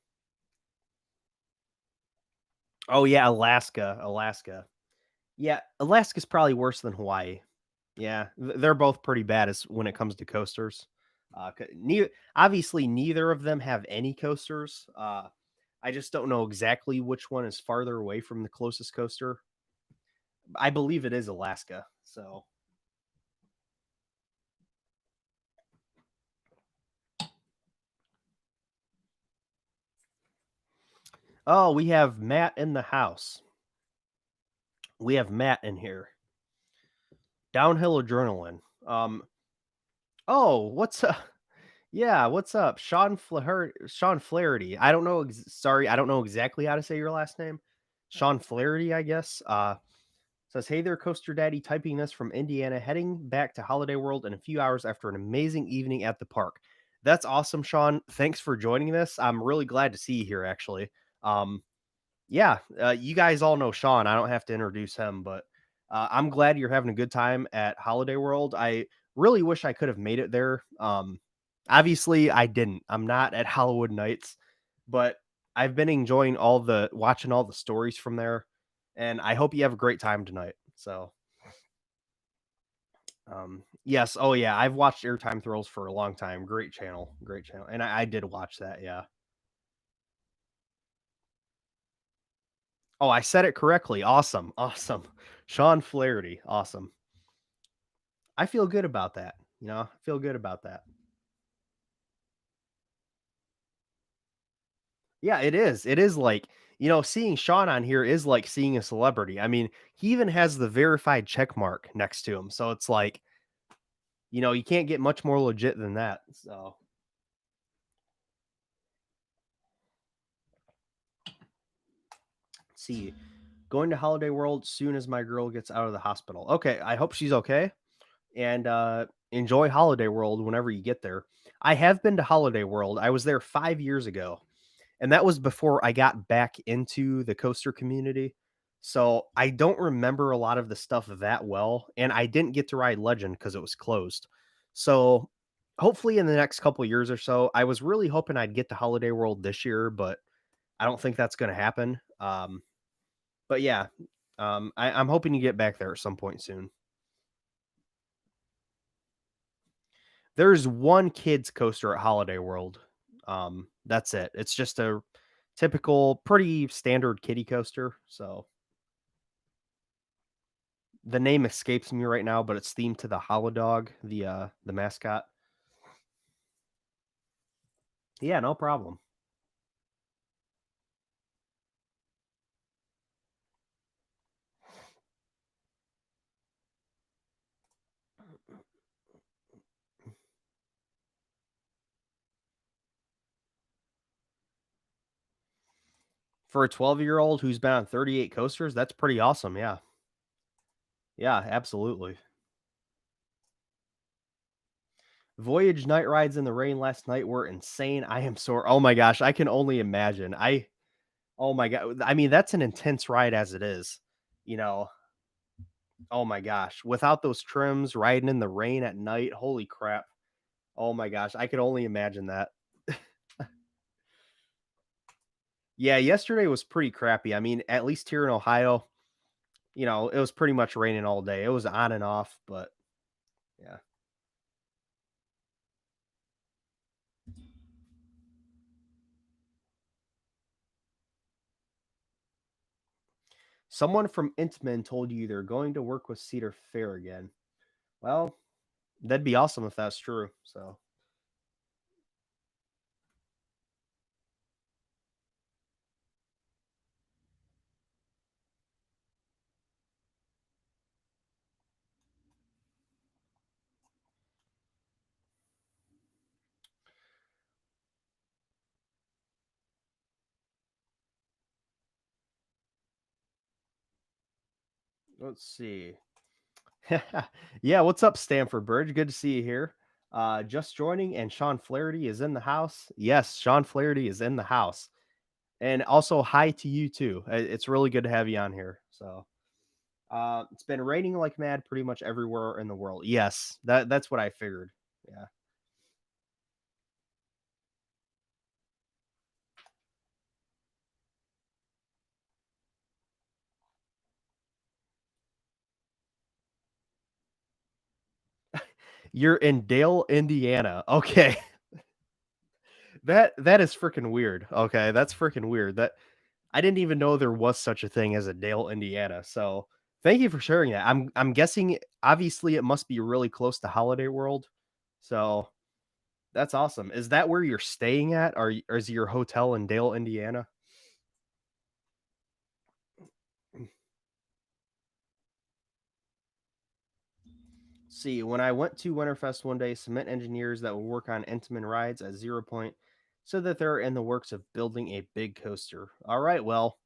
Oh, yeah, Alaska. Yeah, Alaska's probably worse than Hawaii. Yeah, they're both pretty bad as when it comes to coasters. Obviously, neither of them have any coasters, I just don't know exactly which one is farther away from the closest coaster. I believe it is Alaska. So, oh, we have Matt in the house. We have Matt in here. Downhill adrenaline. Oh, what's up? Yeah, what's up, Sean Flaherty. I don't know. Sorry, I don't know exactly how to say your last name. Sean Flaherty, I guess. Says, "Hey there, Coaster Daddy. Typing this from Indiana, heading back to Holiday World in a few hours after an amazing evening at the park." That's awesome, Sean. Thanks for joining this. I'm really glad to see you here. Actually, um, yeah, you guys all know Sean. I don't have to introduce him, but I'm glad you're having a good time at Holiday World. I really wish I could have made it there. Obviously, I didn't. I'm not at Hollywood Nights, but I've been enjoying watching all the stories from there, and I hope you have a great time tonight. So, yes, oh yeah, I've watched Airtime Thrills for a long time. Great channel, and I did watch that. Yeah. Oh, I said it correctly. Awesome. Awesome. Sean Flaherty. Awesome. I feel good about that. I feel good about that. Yeah, it is. It is like, seeing Sean on here is like seeing a celebrity. I mean, he even has the verified check mark next to him. So it's like, you can't get much more legit than that. So, See, going to Holiday World soon as my girl gets out of the hospital. Okay, I hope she's okay. And enjoy Holiday World whenever you get there. I have been to Holiday World. I was there 5 years ago, and that was before I got back into the coaster community. So I don't remember a lot of the stuff that well, and I didn't get to ride Legend because it was closed. So hopefully in the next couple years or so, I was really hoping I'd get to Holiday World this year, but I don't think that's going to happen. But yeah, I'm hoping to get back there at some point soon. There's one kids coaster at Holiday World. That's it. It's just a typical, pretty standard kiddie coaster. So the name escapes me right now, but it's themed to the Holodog, the mascot. Yeah, no problem. For a 12-year-old who's been on 38 coasters, that's pretty awesome. Yeah. Yeah, absolutely. Voyage night rides in the rain last night were insane. I am sore. Oh my gosh, I can only imagine. Oh my god. I mean, that's an intense ride as it is. You know, oh my gosh, without those trims, riding in the rain at night, holy crap. Oh my gosh, I could only imagine that. Yeah, yesterday was pretty crappy. I mean, at least here in Ohio, it was pretty much raining all day. It was on and off, but yeah. Someone from Intamin told you they're going to work with Cedar Fair again. Well, that'd be awesome if that's true. So, let's see. Yeah, what's up, Stanford Bridge? Good to see you here. Just joining, and Sean Flaherty is in the house. Yes, Sean Flaherty is in the house. And also hi to you too. It's really good to have you on here. So, it's been raining like mad pretty much everywhere in the world. Yes, that's what I figured. Yeah. You're in Dale, Indiana. Okay. That is freaking weird. Okay, that's freaking weird. That I didn't even know there was such a thing as a Dale, Indiana. So, thank you for sharing that. I'm guessing obviously it must be really close to Holiday World. So, that's awesome. Is that where you're staying at? Or is your hotel in Dale, Indiana? See, when I went to Winterfest one day, cement engineers that will work on Intamin rides at Zero Point said that they're in the works of building a big coaster. All right, well,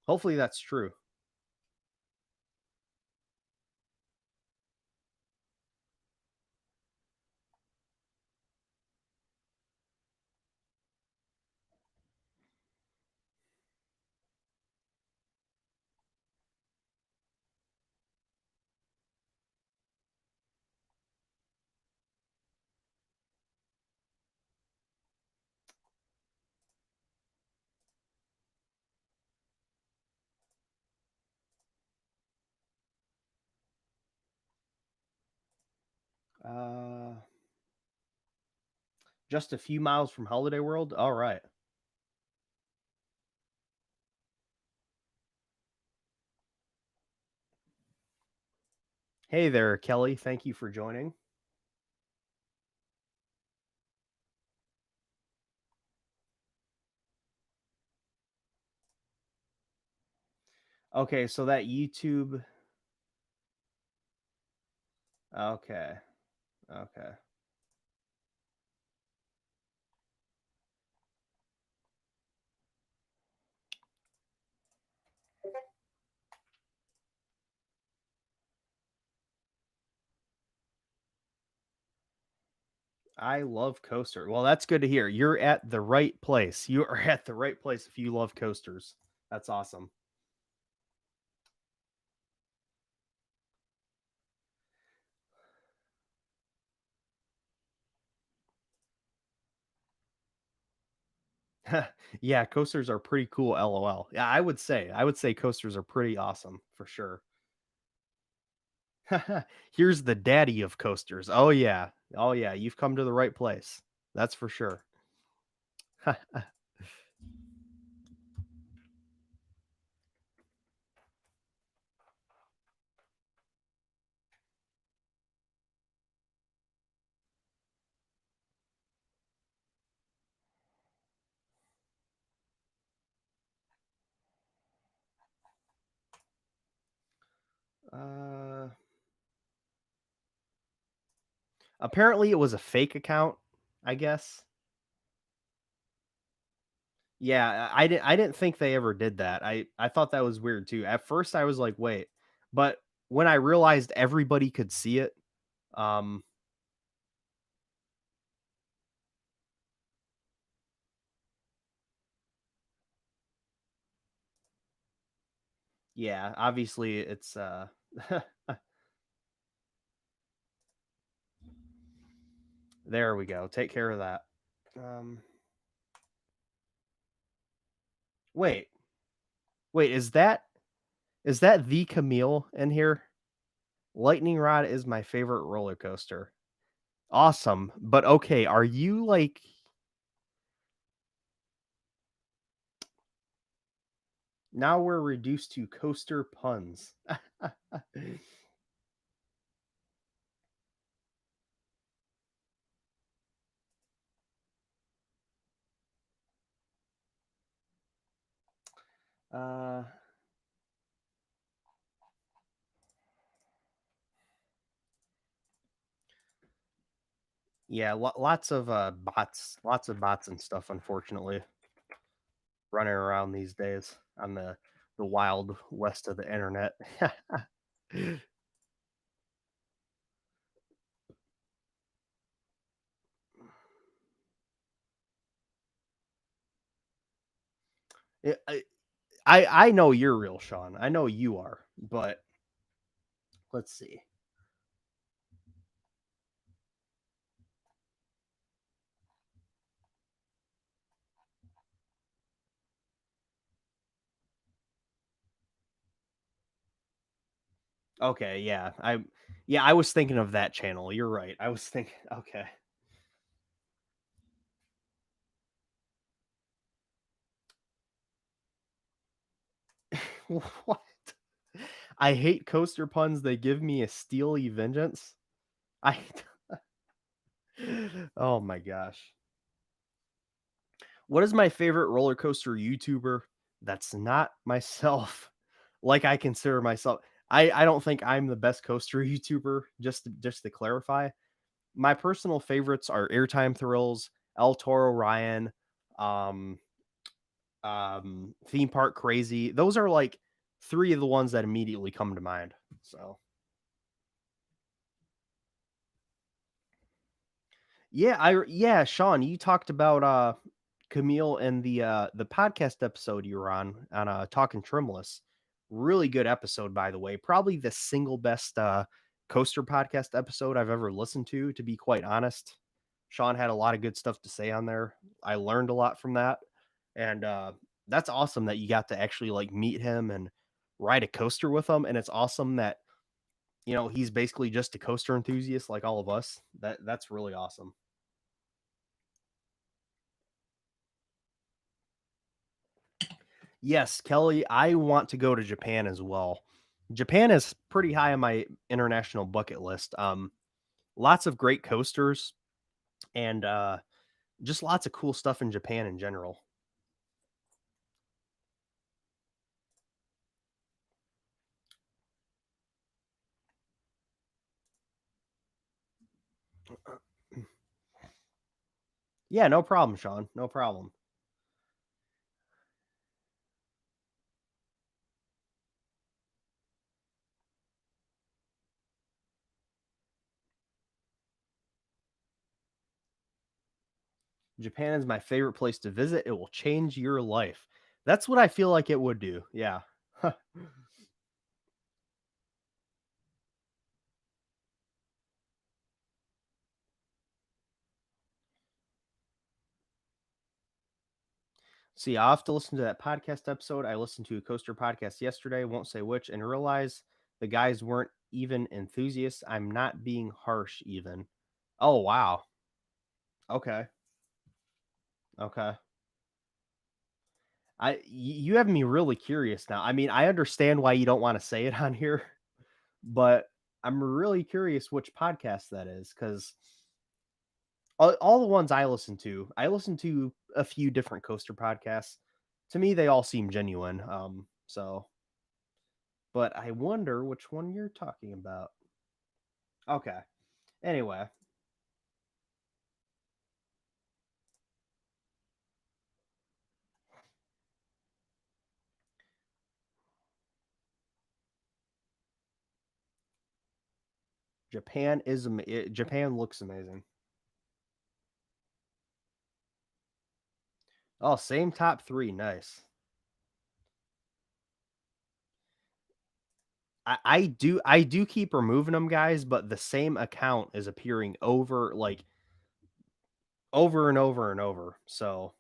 hopefully that's true. Uh, just a few miles from Holiday World. All right. Hey there, Kelly. Thank you for joining. Okay, so that YouTube. Okay. Okay. I love coaster. Well, that's good to hear. You're at the right place. You are at the right place if you love coasters. That's awesome. Yeah, coasters are pretty cool, LOL. Yeah, I would say coasters are pretty awesome for sure. Here's the daddy of coasters. Oh yeah. Oh yeah, you've come to the right place. That's for sure. uh Apparently it was a fake account, I guess. Yeah, I didn't think they ever did that. I thought that was weird too. At first I was like, "Wait." But when I realized everybody could see it, um yeah, obviously it's there we go. Take care of that. Um wait. Wait, is that the Camille in here? Lightning Rod is my favorite roller coaster. Awesome. But okay, are you like now we're reduced to coaster puns. uh yeah, lots of bots and stuff unfortunately running around these days on the wild west of the internet. Yeah, I know you're real, Sean. I know you are, but let's see. Okay, yeah, I was thinking of that channel. You're right. I was thinking okay. What? I hate coaster puns. They give me a steely vengeance. I Oh my gosh. What is my favorite roller coaster YouTuber? That's not myself. Like I consider myself. I don't think I'm the best coaster YouTuber. Just to clarify, my personal favorites are Airtime Thrills, El Toro Ryan, um, Theme Park Crazy. Those are like three of the ones that immediately come to mind. So yeah, Sean, you talked about Camille and the podcast episode you were on Talking Trimless. Really good episode, by the way. Probably the single best coaster podcast episode I've ever listened to be quite honest. Sean had a lot of good stuff to say on there. I learned a lot from that. And that's awesome that you got to actually like meet him and ride a coaster with him. And it's awesome that he's basically just a coaster enthusiast like all of us. That's really awesome. Yes, Kelly, I want to go to Japan as well. Japan is pretty high on my international bucket list. Lots of great coasters and just lots of cool stuff in Japan in general. Yeah, no problem, Sean. No problem. Japan is my favorite place to visit. It will change your life. That's what I feel like it would do. Yeah. See, I'll have to listen to that podcast episode. I listened to a coaster podcast yesterday, won't say which, and realize the guys weren't even enthusiasts. I'm not being harsh, even. Oh, wow. Okay. Okay. You have me really curious now. I mean, I understand why you don't want to say it on here, but I'm really curious which podcast that is because all the ones I listen to a few different coaster podcasts. To me, they all seem genuine. But I wonder which one you're talking about. Okay. Anyway, Japan looks amazing. Oh, same top three. Nice. I do keep removing them, guys, but the same account is appearing over and over and over. So,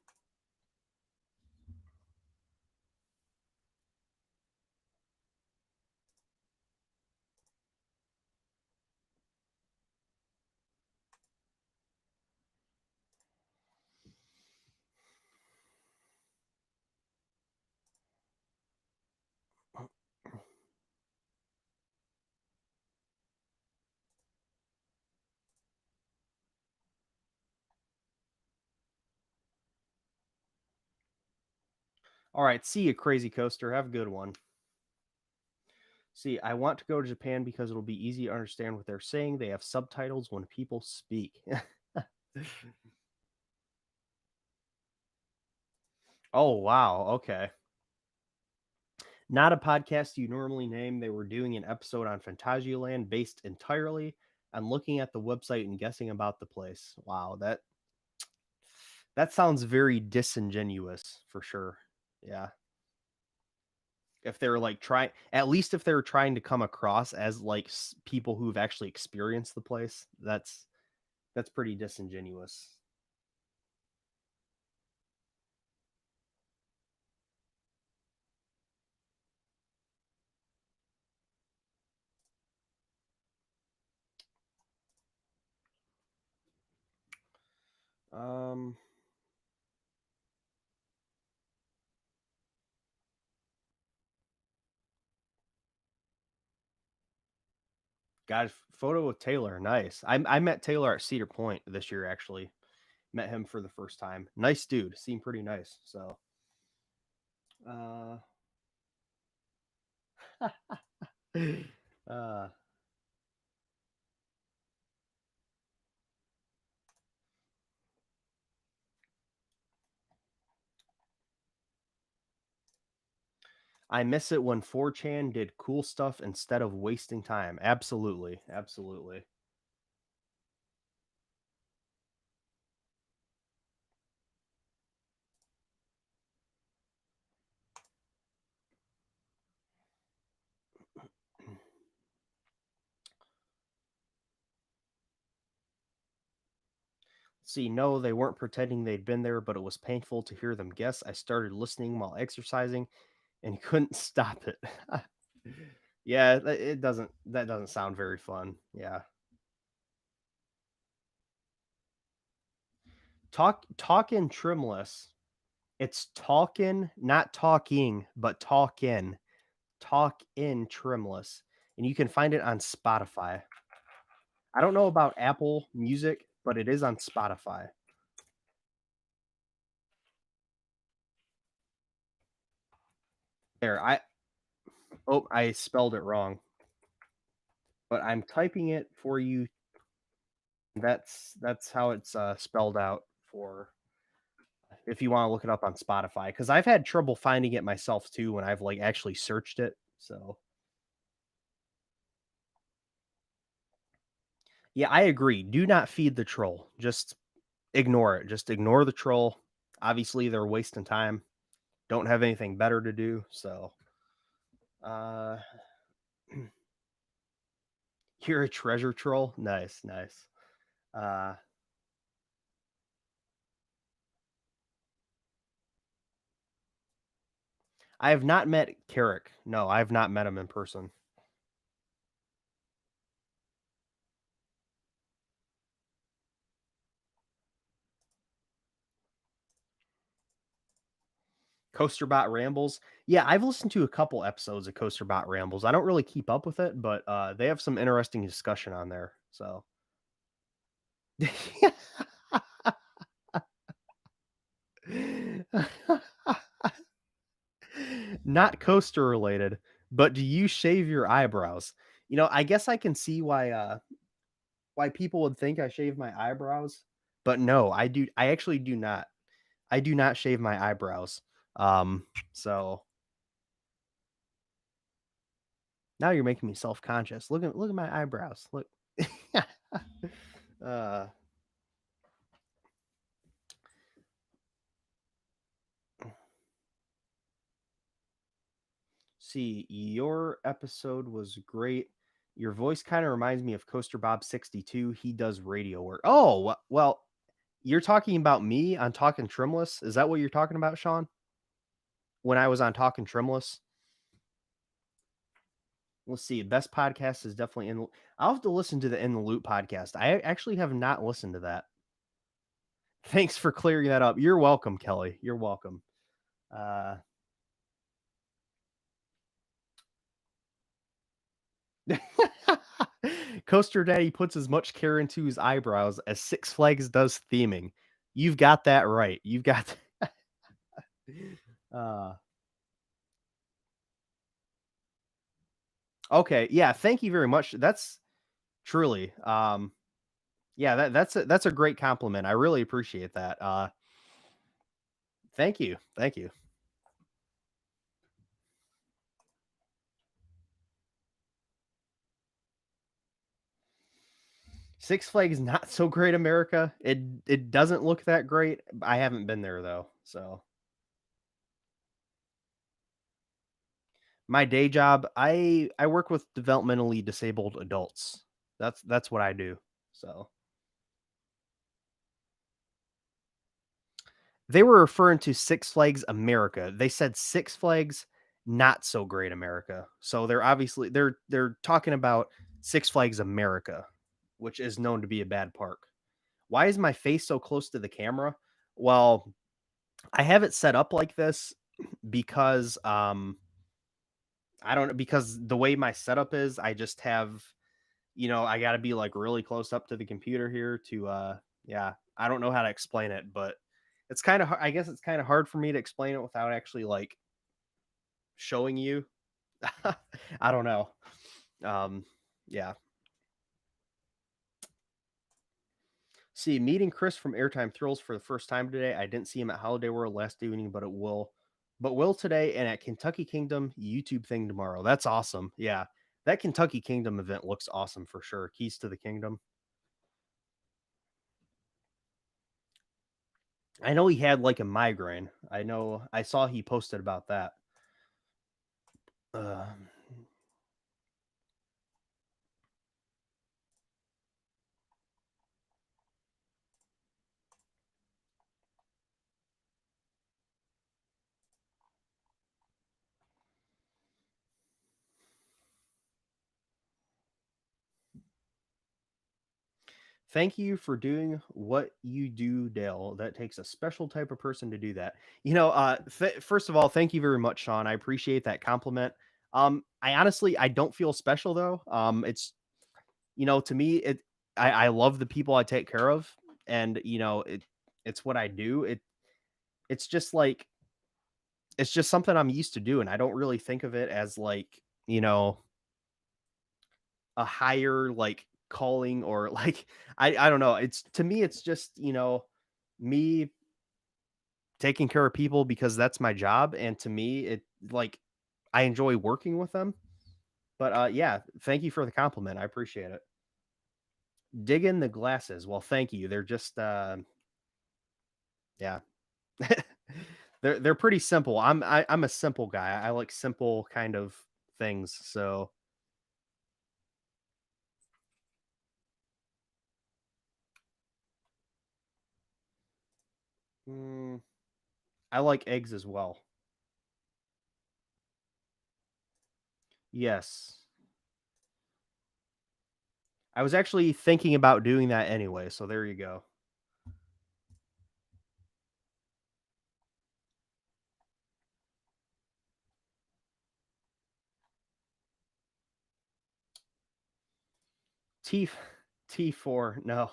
all right, see you, crazy coaster. Have a good one. See, I want to go to Japan because it'll be easy to understand what they're saying. They have subtitles when people speak. Oh, wow. Okay. Not a podcast you normally name. They were doing an episode on Phantasialand based entirely on looking at the website and guessing about the place. Wow, that sounds very disingenuous for sure. Yeah. If they're like trying, at least if they're trying to come across as like people who've actually experienced the place, that's pretty disingenuous. Um, got a photo with Taylor. Nice. I met Taylor at Cedar Point this year. Actually, met him for the first time. Nice dude. Seemed pretty nice. So, uh, uh, I miss it when 4chan did cool stuff instead of wasting time. Absolutely. Absolutely. See, no, they weren't pretending they'd been there, but it was painful to hear them guess. I started listening while exercising and couldn't stop it. Yeah, that doesn't sound very fun. Yeah. Talkin' trimless. It's talkin', not talking, but talkin'. Talk in trimless. And you can find it on Spotify. I don't know about Apple Music, but it is on Spotify. There, I spelled it wrong, but I'm typing it for you. That's how it's spelled out for if you want to look it up on Spotify because I've had trouble finding it myself too when I've like actually searched it. So yeah, I agree. Do not feed the troll. Just Ignore it. Just ignore the troll. Obviously, they're wasting time. Don't have anything better to do. So, uh, you're a treasure troll. Nice, nice. Uh, I have not met Carrick. No, I have not met him in person. Coasterbot Rambles. Yeah, I've listened to a couple episodes of Coasterbot Rambles. I don't really keep up with it, but they have some interesting discussion on there. So, not coaster related, but do you shave your eyebrows? I guess I can see why people would think I shave my eyebrows, but no, I do. I actually do not. I do not shave my eyebrows. So now you're making me self conscious. Look at my eyebrows. Look. uh, See, your episode was great. Your voice kind of reminds me of Coaster Bob 62. He does radio work. Oh, well, you're talking about me on Talking Trimless. Is that what you're talking about, Sean? When I was on Talking Trimless? Let's see. Best podcast is definitely in. I'll have to listen to the In the Loop podcast. I actually have not listened to that. Thanks for clearing that up. You're welcome, Kelly. You're welcome. Uh, Coaster Daddy puts as much care into his eyebrows as Six Flags does theming. You've got that right. You've got. uh, okay, yeah. Thank you very much. That's truly. Yeah. That's a great compliment. I really appreciate that. Thank you. Thank you. Six Flags not so great, America. It doesn't look that great. I haven't been there though, so my day job, I work with developmentally disabled adults. That's what I do. So they were referring to Six Flags America. They said Six Flags not so great America. So they're talking about Six Flags America, which is known to be a bad park. Why is my face so close to the camera? Well, I have it set up like this because I don't know, because the way my setup is, I just have, I got to be like really close up to the computer here to yeah, I don't know how to explain it, but it's kind of I guess it's kind of hard for me to explain it without actually like showing you. I don't know. Um yeah. See, meeting Chris from Airtime Thrills for the first time today. I didn't see him at Holiday World last evening, but will today, and at Kentucky Kingdom YouTube thing tomorrow. That's awesome. Yeah. That Kentucky Kingdom event looks awesome for sure. Keys to the Kingdom. I know he had like a migraine. I saw he posted about that. Uh, Thank you for doing what you do, Dale. That takes a special type of person to do that. First of all, thank you very much, Sean. I appreciate that compliment. I honestly I don't feel special though. It's to me I love the people I take care of, and it's what I do. It's just like it's just something I'm used to doing. I don't really think of it as like, you know, a higher like calling or like I don't know. It's to me it's just, me taking care of people because that's my job, and to me it like I enjoy working with them. But yeah, thank you for the compliment. I appreciate it. Dig in the glasses. Well, thank you. They're just Yeah. They're pretty simple. I'm a simple guy. I like simple kind of things. So, mm, I like eggs as well. Yes. I was actually thinking about doing that anyway, so there you go. T T4, no.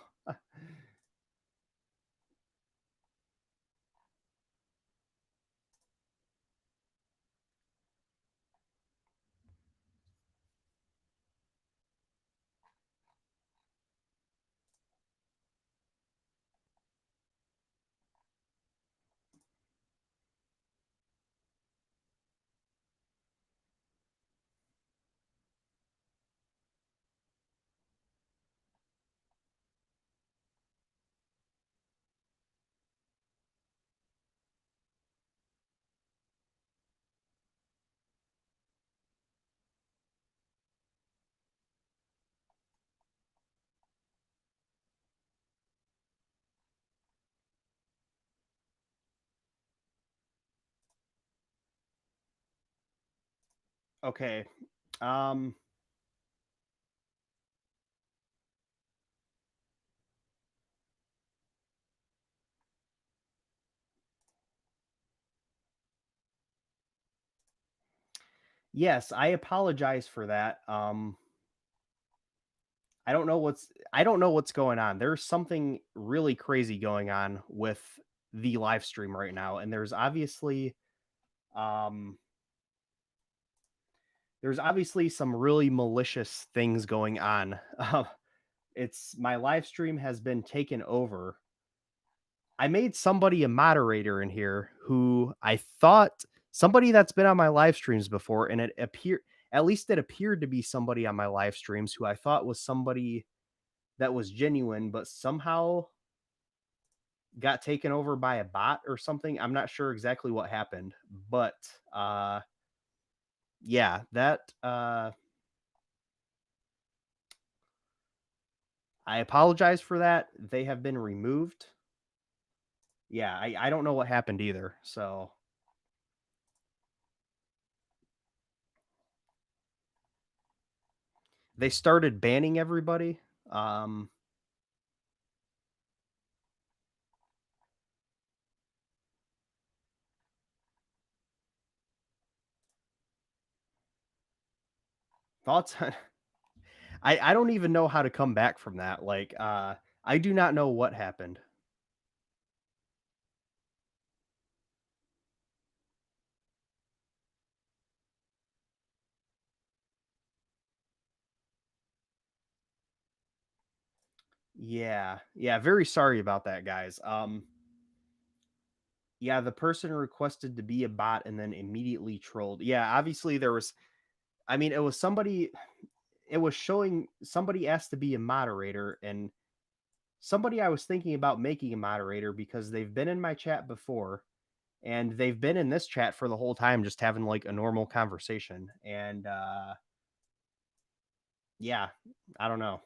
Okay. Um, yes, I apologize for that. I don't know what's going on. There's something really crazy going on with the live stream right now, and um there's obviously some really malicious things going on. It's my live stream has been taken over. I made somebody a moderator in here who I thought somebody that's been on my live streams before, and at least it appeared to be somebody on my live streams who I thought was somebody that was genuine, but somehow got taken over by a bot or something. I'm not sure exactly what happened, but uh yeah, that I apologize for that. They have been removed. Yeah, I don't know what happened either. So they started banning everybody. Um Thoughts on I don't even know how to come back from that. I do not know what happened. Yeah. Yeah, very sorry about that, guys. Yeah, the person requested to be a bot and then immediately trolled. Yeah, obviously there was I mean, it was showing somebody asked to be a moderator, and somebody I was thinking about making a moderator because they've been in my chat before, and they've been in this chat for the whole time just having like a normal conversation. And yeah, I don't know.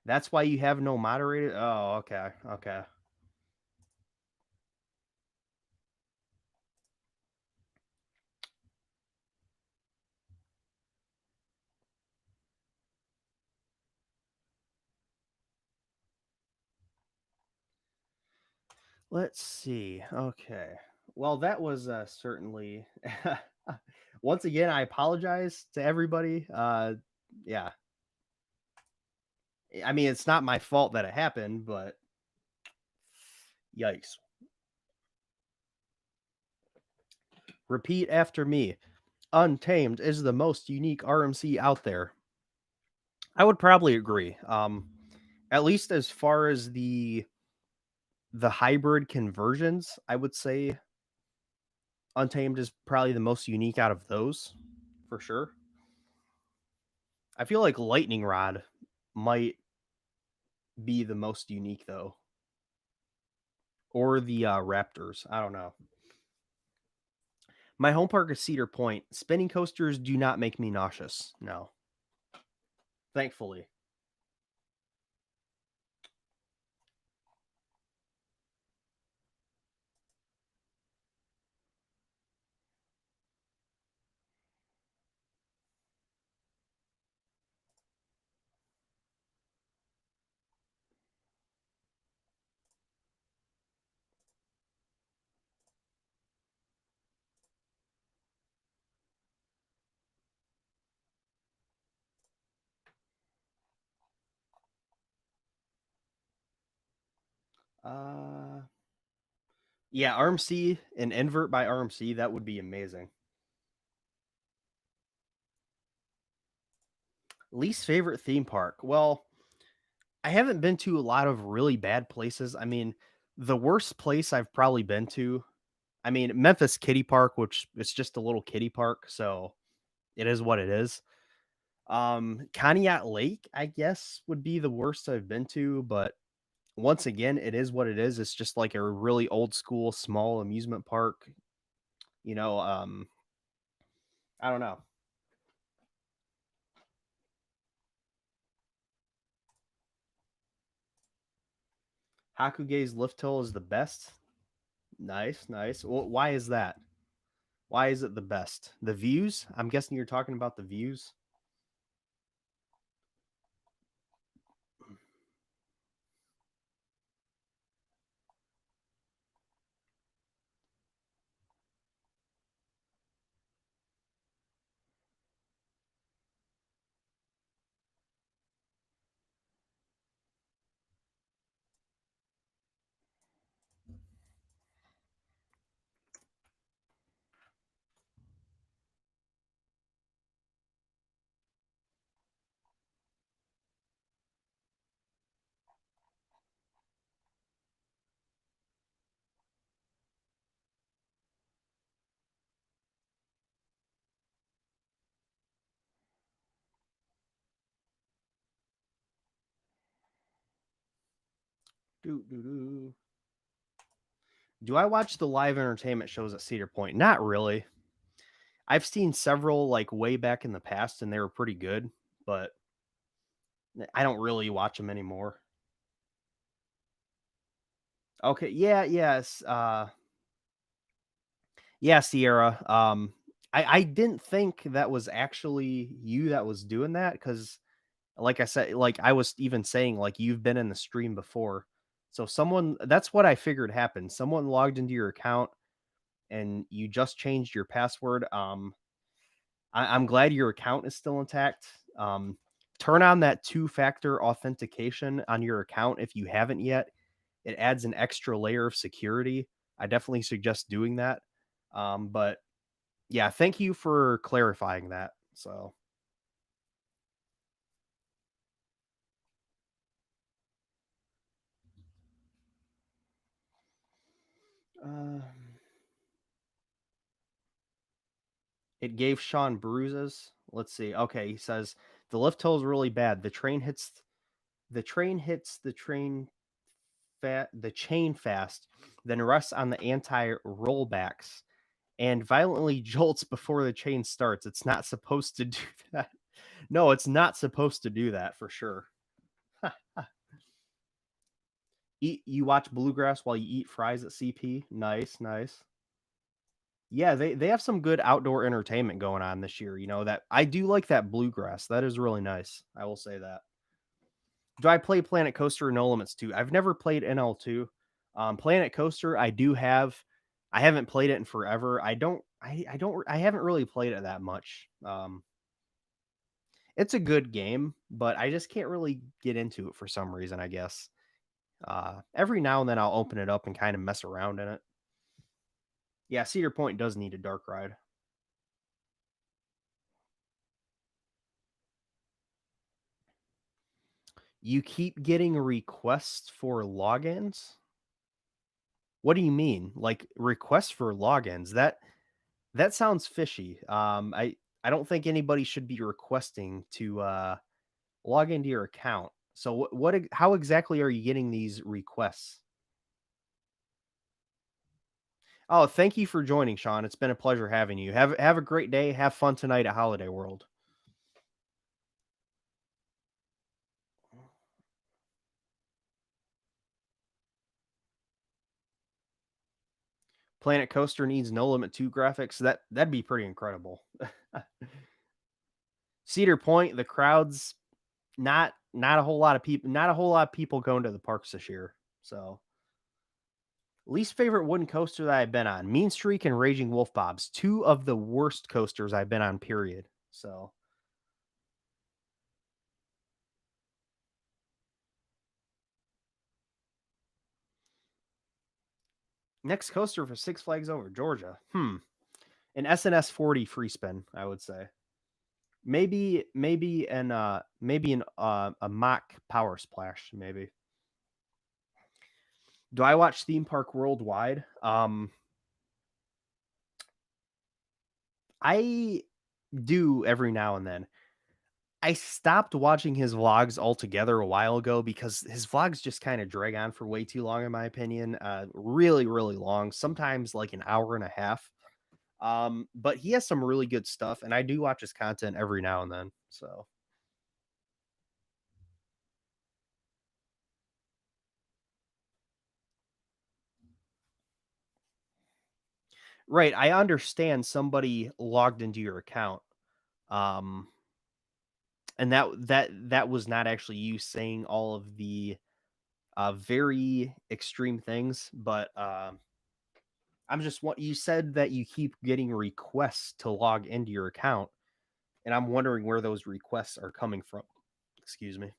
That's why you have no moderator. Oh, okay. Okay. Let's see. Okay. Well, that was certainly once again I apologize to everybody. Yeah. I mean, it's not my fault that it happened, but yikes. Repeat after me. Untamed is the most unique RMC out there. I would probably agree. At least as far as the hybrid conversions, I would say Untamed is probably the most unique out of those, for sure. I feel like Lightning Rod might be the most unique though, or the Raptors. I don't know. My home park is Cedar Point. Spinning coasters do not make me nauseous. No, thankfully. Uh, yeah, RMC and invert by RMC, that would be amazing. Least favorite theme park. Well, I haven't been to a lot of really bad places. I mean, the worst place I've probably been to, I mean, Memphis Kiddie Park, which it's just a little kiddie park, so it is what it is. Conneaut Lake, I guess, would be the worst I've been to, but once again, it is what it is. It's just like a really old school small amusement park. You know, I don't know. Hakuge's lift hill is the best. Nice, nice. Well, why is that? Why is it the best? The views? I'm guessing you're talking about the views. Do do do. Do I watch the live entertainment shows at Cedar Point? Not really. I've seen several like way back in the past, and they were pretty good, but I don't really watch them anymore. Okay, yeah, yes, yeah, Sierra. I didn't think that was actually you that was doing that because, like I said, like I was even saying, like you've been in the stream before, so someone that's what I figured happened. Someone logged into your account and you just changed your password. I'm glad your account is still intact. Turn on that two-factor authentication on your account if you haven't yet. It adds an extra layer of security. I definitely suggest doing that. But yeah, thank you for clarifying that. So, uh, it gave Sean bruises. Let's see. Okay, he says the lift hill is really bad. The chain fast, then rests on the anti rollbacks and violently jolts before the chain starts. It's not supposed to do that. No, it's not supposed to do that for sure. Eat you watch bluegrass while you eat fries at CP. Nice, nice. Yeah, they have some good outdoor entertainment going on this year. You know that I do like that bluegrass. That is really nice. I will say that. Do I play Planet Coaster or No Limits 2? I've never played NL2. Planet Coaster, I do have. I haven't played it in forever. I haven't really played it that much. It's a good game, but I just can't really get into it for some reason, I guess. Every now and then I'll open it up and kind of mess around in it. Yeah, Cedar Point does need a dark ride. You keep getting requests for logins? What do you mean? Like requests for logins? That That sounds fishy. I don't think anybody should be requesting to log into your account. So how exactly are you getting these requests? Oh, thank you for joining, Sean. It's been a pleasure having you. Have a great day. Have fun tonight at Holiday World. Planet Coaster needs No Limit 2 graphics. That'd be pretty incredible. Cedar Point, the crowds not a whole lot of people going to the parks this year. So, least favorite wooden coaster that I've been on, Mean Streak and Raging Wolf Bob's, two of the worst coasters I've been on, period. So, next coaster for Six Flags Over Georgia. An SNS 40 free spin, I would say. Maybe a mock power splash, maybe. Do I watch theme park worldwide? I do every now and then. I stopped watching his vlogs altogether a while ago because his vlogs just kind of drag on for way too long, in my opinion. Really, really long, sometimes like an hour and a half. But he has some really good stuff, and I do watch his content every now and then. So, right, I understand somebody logged into your account, um, and that was not actually you saying all of the very extreme things, but I'm just what you said that you keep getting requests to log into your account, and I'm wondering where those requests are coming from. Excuse me.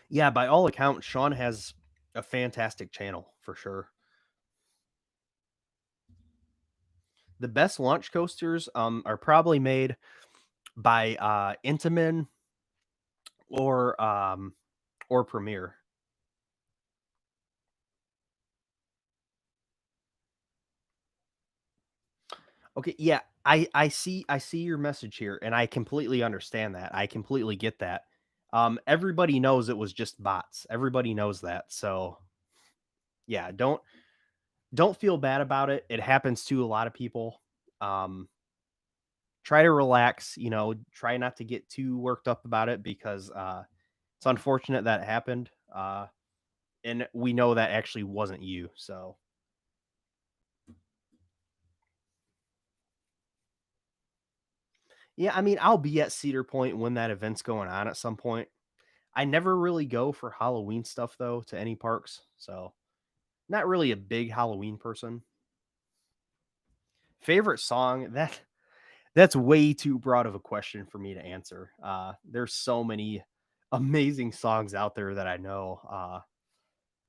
Yeah, by all accounts, Sean has a fantastic channel for sure. The best launch coasters are probably made by Intamin or Premiere. Okay, yeah, I see your message here, and I completely understand that. I completely get that. Everybody knows it was just bots. Everybody knows that. So yeah, don't feel bad about it. It happens to a lot of people. Um, Try to relax. Try not to get too worked up about it because it's unfortunate that it happened. And we know that actually wasn't you. So yeah, I mean, I'll be at Cedar Point when that event's going on at some point. I never really go for Halloween stuff though to any parks, so not really a big Halloween person. Favorite song? That's way too broad of a question for me to answer. There's so many amazing songs out there that I know.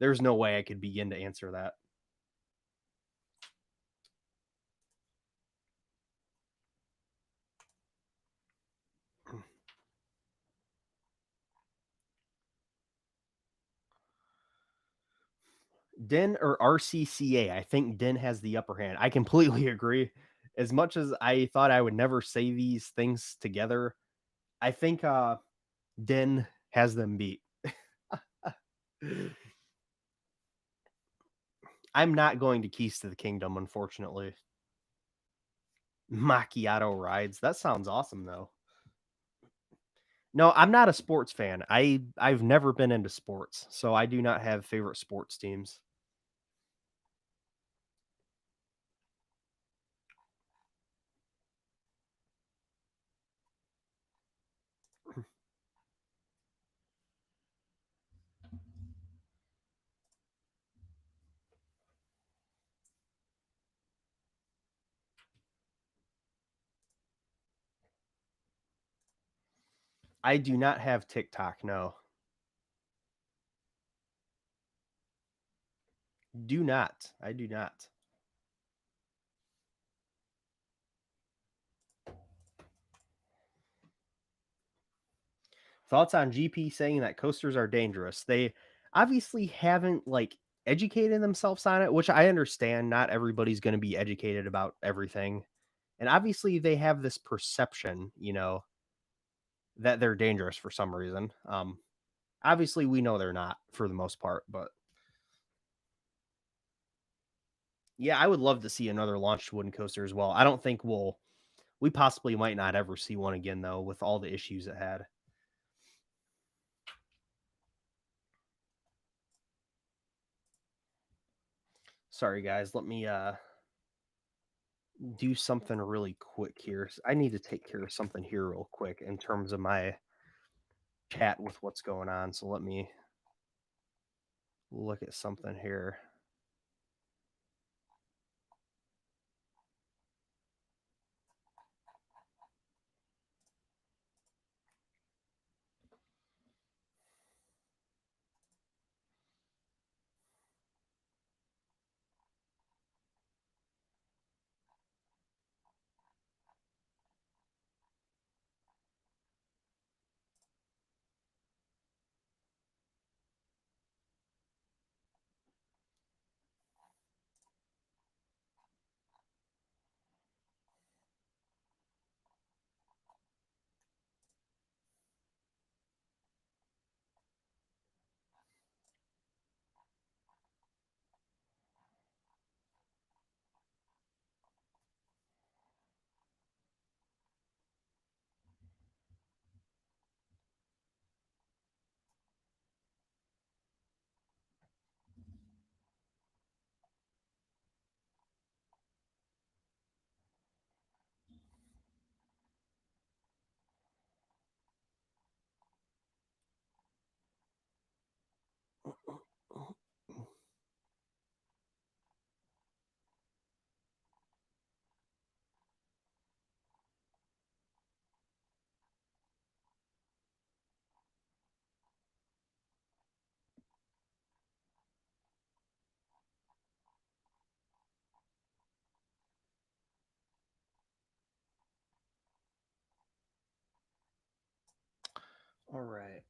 There's no way I could begin to answer that. Den or RCCA? I think Den has the upper hand. I completely agree. As much as I thought I would never say these things together, I think Den has them beat. I'm not going to Keys to the Kingdom, unfortunately. Macchiato rides. That sounds awesome, though. No, I'm not a sports fan. I've never been into sports, so I do not have favorite sports teams. I do not have TikTok. No, do not. I do not. Thoughts on GP saying that coasters are dangerous? They obviously haven't like educating themselves on it, which I understand not everybody's going to be educated about everything. And obviously they have this perception, that they're dangerous for some reason. Obviously we know they're not for the most part, but yeah, I would love to see another launched wooden coaster as well. I don't think we possibly might not ever see one again though with all the issues it had. Sorry guys, let me do something really quick here. I need to take care of something here real quick in terms of my chat with what's going on. So let me look at something here. All right.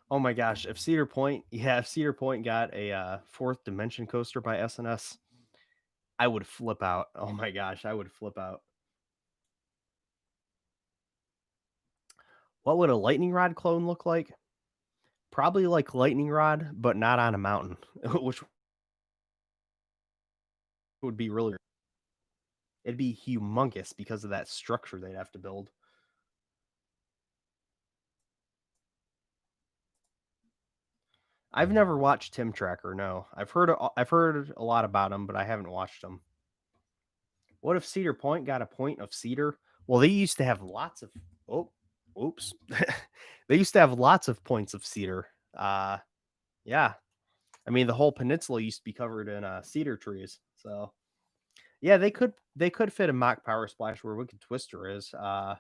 Oh my gosh, if Cedar Point, yeah, if Cedar Point got a fourth dimension coaster by SNS, I would flip out. Oh my gosh, I would flip out. What would a lightning rod clone look like? Probably like lightning rod, but not on a mountain, which would be really it'd be humongous because of that structure they'd have to build. I've never watched Tim Tracker, no. I've heard a lot about him, but I haven't watched him. What if Cedar Point got a point of cedar? Well, they used to have lots of oh, oops. They used to have lots of points of cedar. Uh yeah. I mean, the whole peninsula used to be covered in cedar trees. So, yeah, they could fit a mock power splash where Wicked Twister is. I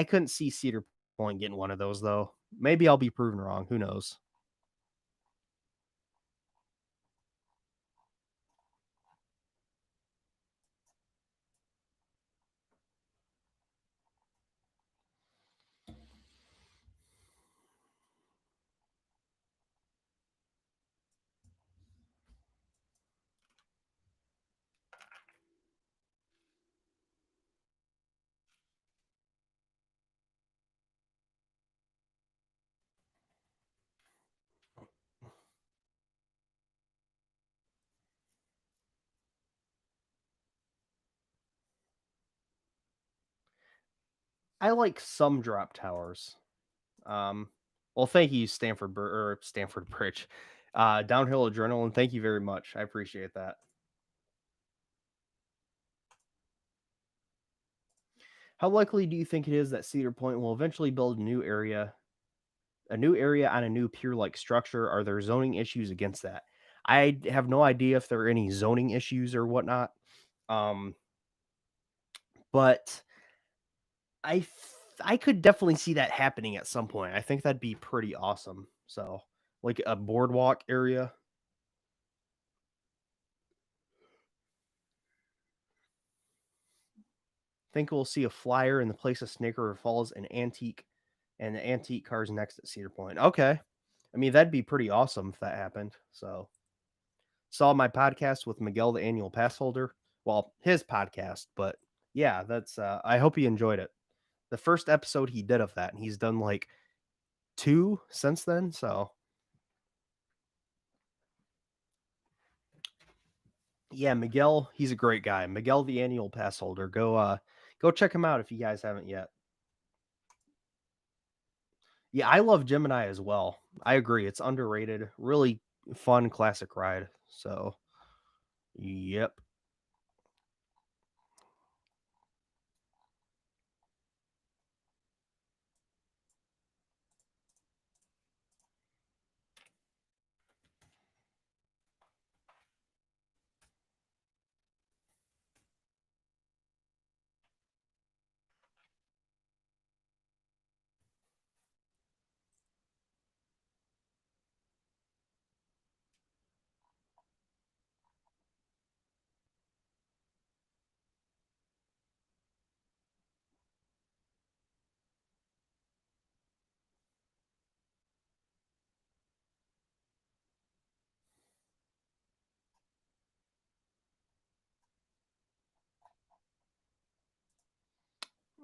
couldn't see Cedar Point getting one of those though. Maybe I'll be proven wrong. Who knows? I like some drop towers. Um, well, thank you, Stanford Bridge. Downhill Adrenaline, thank you very much. I appreciate that. How likely do you think it is that Cedar Point will eventually build a new area on a new pier-like structure? Are there zoning issues against that? I have no idea if there are any zoning issues or whatnot. Um, but I could definitely see that happening at some point. I think that'd be pretty awesome. So, like a boardwalk area. Think we'll see a flyer in the place of Snake River Falls, an antique, and the antique cars next at Cedar Point. Okay. I mean, that'd be pretty awesome if that happened. So, saw my podcast with Miguel, the annual pass holder. Well, his podcast, but yeah, that's, I hope he enjoyed it. The first episode he did of that, and he's done like two since then. So, yeah, Miguel, he's a great guy. Miguel, the annual pass holder. Go check him out if you guys haven't yet. Yeah, I love Gemini as well. I agree. It's underrated. Really fun classic ride. So, yep.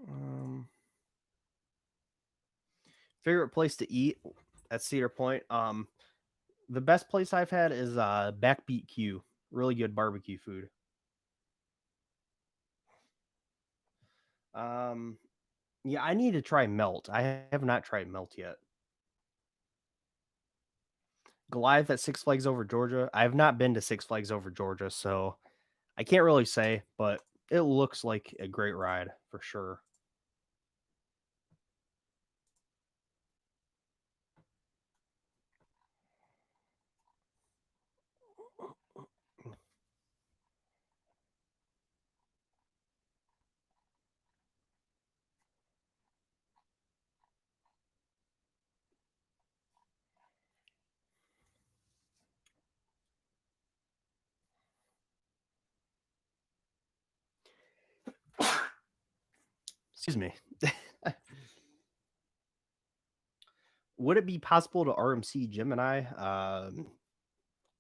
Um, Favorite place to eat at Cedar Point. The best place I've had is Backbeat Q. Really good barbecue food. Um, yeah, I need to try Melt. I have not tried Melt yet. Goliath at Six Flags Over Georgia. I have not been to Six Flags Over Georgia, so I can't really say, but it looks like a great ride for sure. Excuse me. Would it be possible to RMC Gemini?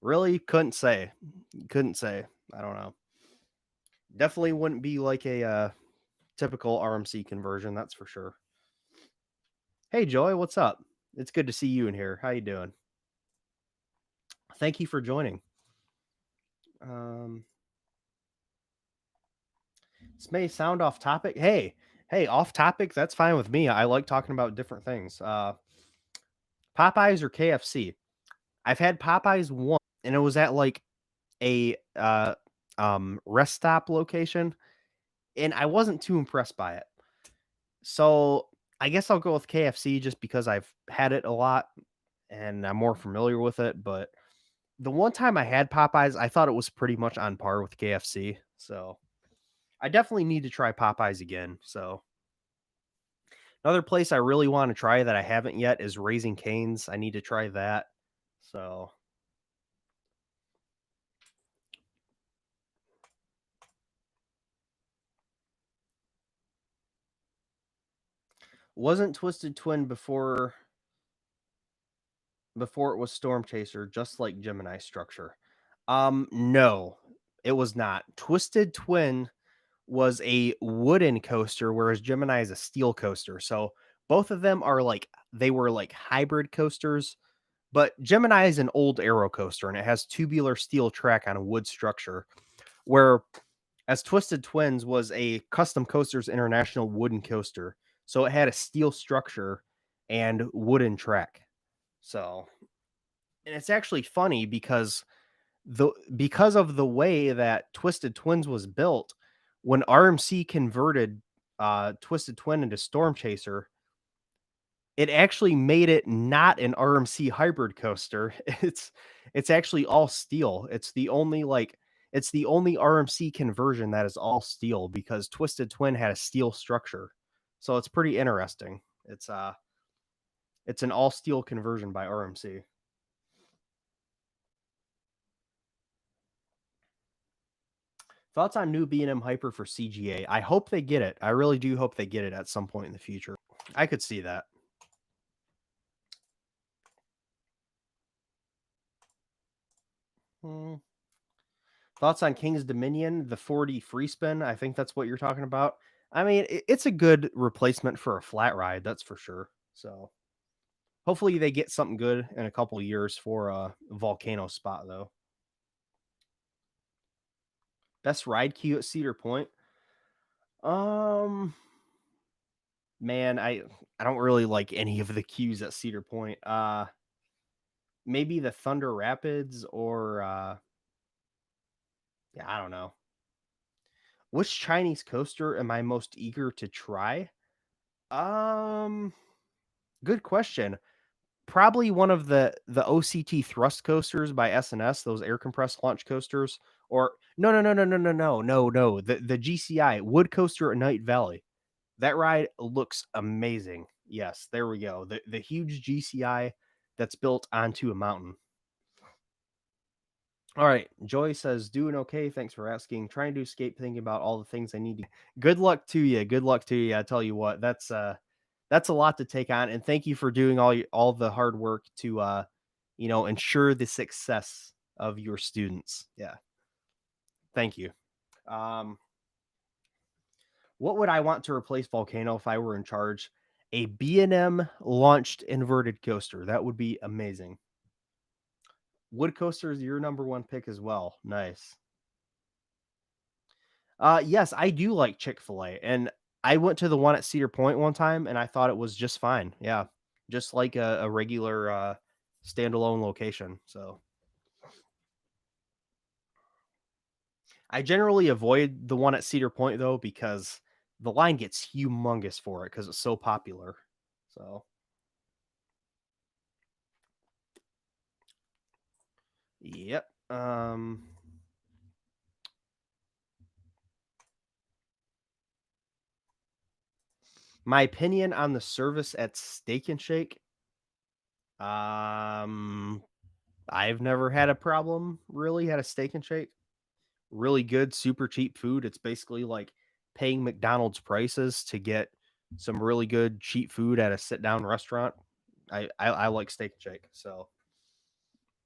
Really couldn't say. Couldn't say. I don't know. Definitely wouldn't be like a typical RMC conversion, that's for sure. Hey Joy, what's up? It's good to see you in here. How you doing? Thank you for joining. Um, this may sound off topic. Hey, off topic. That's fine with me. I like talking about different things. Popeyes or KFC? I've had Popeyes once, and it was at like a rest stop location, and I wasn't too impressed by it. So I guess I'll go with KFC just because I've had it a lot and I'm more familiar with it. But the one time I had Popeyes, I thought it was pretty much on par with KFC. So I definitely need to try Popeyes again. So another place I really want to try that I haven't yet is Raising Cane's. I need to try that. So wasn't Twisted Twin before it was Storm Chaser, just like Gemini structure. No, it was not. Twisted Twin was a wooden coaster, whereas Gemini is a steel coaster. So both of them are like they were like hybrid coasters, but Gemini is an old aero coaster and it has tubular steel track on a wood structure, where as Twisted Twins was a custom coasters international wooden coaster. So it had a steel structure and wooden track. So and it's actually funny because of the way that Twisted Twins was built, when RMC converted Twisted Twin into Storm Chaser, it actually made it not an RMC hybrid coaster. It's actually all steel. It's the only RMC conversion that is all steel because Twisted Twin had a steel structure. So it's pretty interesting. It's It's an all steel conversion by RMC. Thoughts on new B&M Hyper for CGA? I hope they get it. I really do hope they get it at some point in the future. I could see that. Hmm. Thoughts on King's Dominion, the 40 free spin? I think that's what you're talking about. I mean, it's a good replacement for a flat ride, that's for sure. So hopefully they get something good in a couple of years for a volcano spot, though. Best ride queue at Cedar Point? Um, man, I don't really like any of the queues at Cedar Point. Maybe the Thunder Rapids or yeah, I don't know. Which Chinese coaster am I most eager to try? Um, Good question. Probably one of the OCT thrust coasters by SNS, those air compressed launch coasters. Or no. The GCI wood coaster at Night Valley. That ride looks amazing. Yes, there we go. The huge GCI that's built onto a mountain. All right. Joy says, doing okay. Thanks for asking. Trying to escape thinking about all the things I need to. Good luck to you. Good luck to you. I tell you what, that's a lot to take on. And thank you for doing all the hard work to ensure the success of your students. Yeah. Thank you. Um, what would I want to replace Volcano if I were in charge? A B&M launched inverted coaster. That would be amazing. Wood coaster is your number one pick as well. Nice. Yes, I do like Chick-fil-A, and I went to the one at Cedar Point one time, and I thought it was just fine. Yeah, just like a regular standalone location. So I generally avoid the one at Cedar Point though because the line gets humongous for it because it's so popular. So yep. My opinion on the service at Steak and Shake. Um, I've never had a problem really at a Steak and Shake. Really good, super cheap food. It's basically like paying McDonald's prices to get some really good cheap food at a sit down restaurant. I like Steak and Shake. So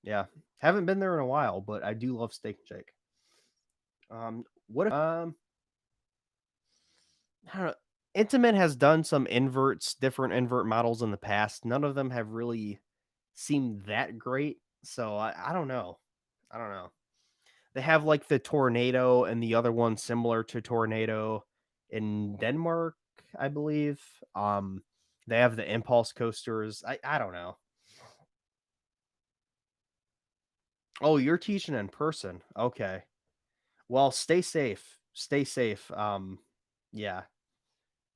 yeah, haven't been there in a while, but I do love Steak and Shake. What if I don't know. Intamin has done some inverts, different invert models in the past. None of them have really seemed that great. So I don't know. I don't know. They have like the Tornado and the other one similar to Tornado in Denmark, I believe. They have the Impulse coasters. I don't know. Oh, you're teaching in person. Okay. Well, stay safe. Stay safe. Yeah,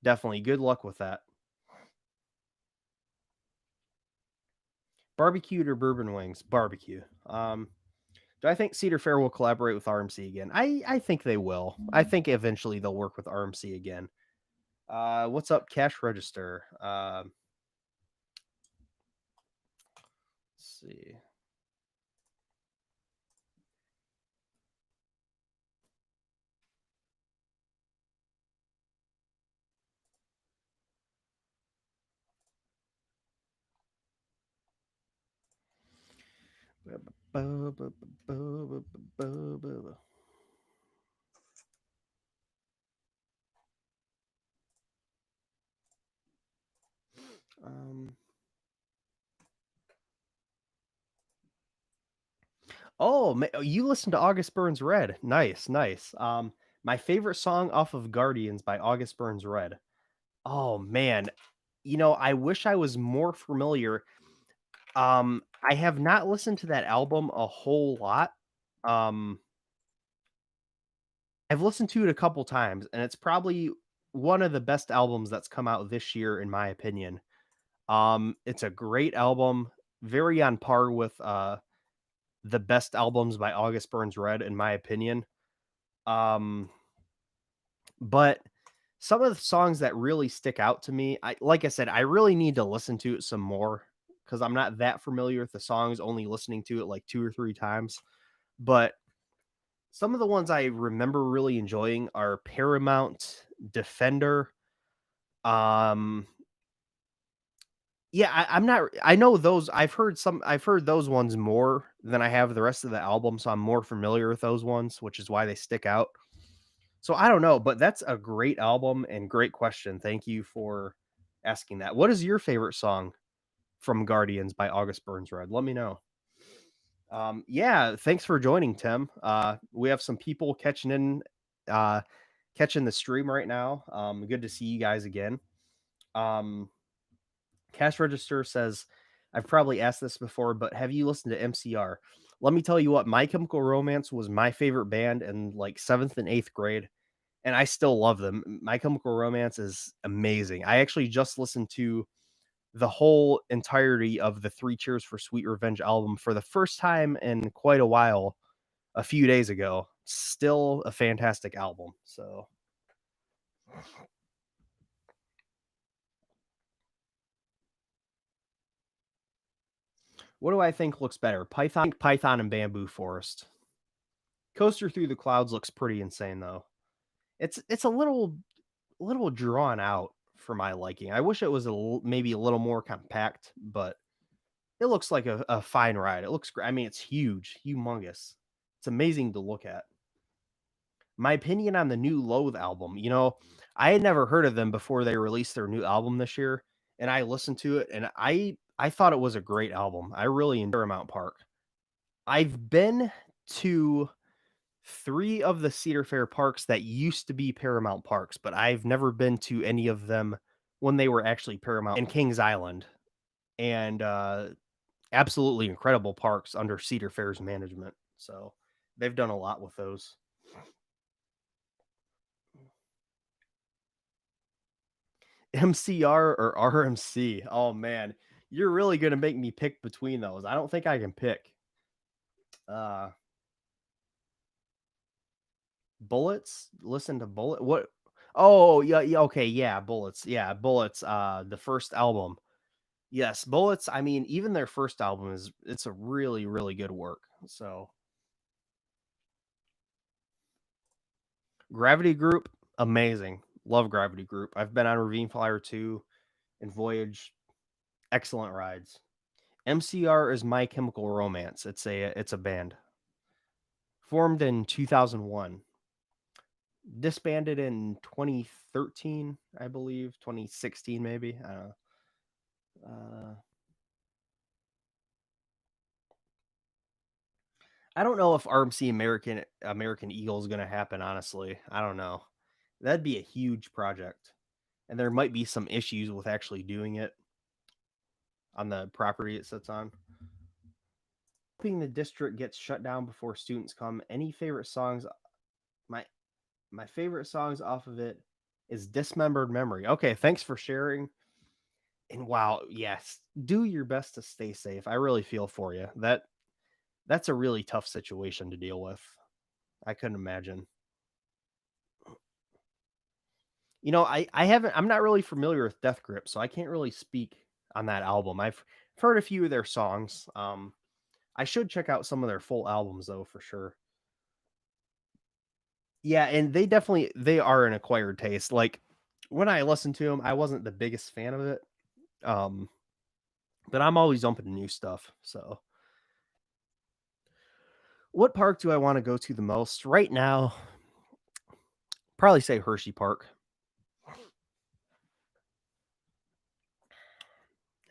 definitely. Good luck with that. Barbecued or bourbon wings? Barbecue. Do I think Cedar Fair will collaborate with RMC again? I think they will. I think eventually they'll work with RMC again. What's up, cash register? Let's see. Um, you listen to August Burns Red. Nice, nice. My favorite song off of Guardians by August Burns Red. Oh man, I wish I was more familiar. I have not listened to that album a whole lot. Um, I've listened to it a couple times, and it's probably one of the best albums that's come out this year, in my opinion. It's a great album, very on par with the best albums by August Burns Red, in my opinion. Um, but Some of the songs that really stick out to me, like I said, I really need to listen to it some more because I'm not that familiar with the songs, only listening to it like 2 or 3 times. But some of the ones I remember really enjoying are Paramount, Defender, um, yeah, I'm not I know those I've heard those ones more than I have the rest of the album, so I'm more familiar with those ones, which is why they stick out. So I don't know, but that's a great album and great question. Thank you for asking that. What is your favorite song from Guardians by August Burns Red? Let me know. Yeah, thanks for joining, Tim. We have some people uh, catching the stream right now. Good to see you guys again. Um, Cash Register says, I've probably asked this before, but have you listened to MCR? Let me tell you what, My Chemical Romance was my favorite band in like seventh and eighth grade, and I still love them. My Chemical Romance is amazing. I actually just listened to the whole entirety of the Three Cheers for Sweet Revenge album for the first time in quite a while a few days ago. Still a fantastic album. So, what do I think looks better? Python and Bamboo Forest. Coaster Through the Clouds looks pretty insane though. It's a little drawn out for my liking. I wish it was maybe a little more compact, but it looks like a fine ride. It looks great. I mean, it's huge, humongous. It's amazing to look at. My opinion on the new Loathe album, I had never heard of them before they released their new album this year, and I listened to it, and I thought it was a great album. I really enjoyed Paramount Park. I've been to 3 of the Cedar Fair parks that used to be Paramount Parks, but I've never been to any of them when they were actually Paramount and Kings Island, and, absolutely incredible parks under Cedar Fair's management, so they've done a lot with those. MCR or RMC? Oh, man, you're really gonna make me pick between those. I don't think I can pick. Uh, Bullets? Listen to Bullet what? Oh, yeah, yeah, okay, yeah, Bullets, Bullets, the first album. Yes, Bullets, I mean, even their first album it's a really, really good work, so Gravity Group, amazing. Love Gravity Group. I've been on Ravine Flyer 2 and Voyage, excellent rides. MCR is My Chemical Romance. It's a band formed in 2001, disbanded in 2013, I believe, 2016 maybe. I don't know. Uh, I don't know if RMC American Eagle is going to happen. Honestly, I don't know. That'd be a huge project, and there might be some issues with actually doing it on the property it sits on. Hoping the district gets shut down before students come. Any favorite songs? My my favorite songs off of it is Dismembered Memory. Okay, thanks for sharing. And wow, yes, do your best to stay safe. I really feel for you. That's a really tough situation to deal with. I couldn't imagine. I'm not really familiar with Death Grip, so I can't really speak on that album. I've heard a few of their songs. I should check out some of their full albums though for sure. Yeah, and they are an acquired taste. Like when I listened to them, I wasn't the biggest fan of it. Um, but I'm always open to new stuff. So, what park do I want to go to the most right now? Probably say Hershey Park.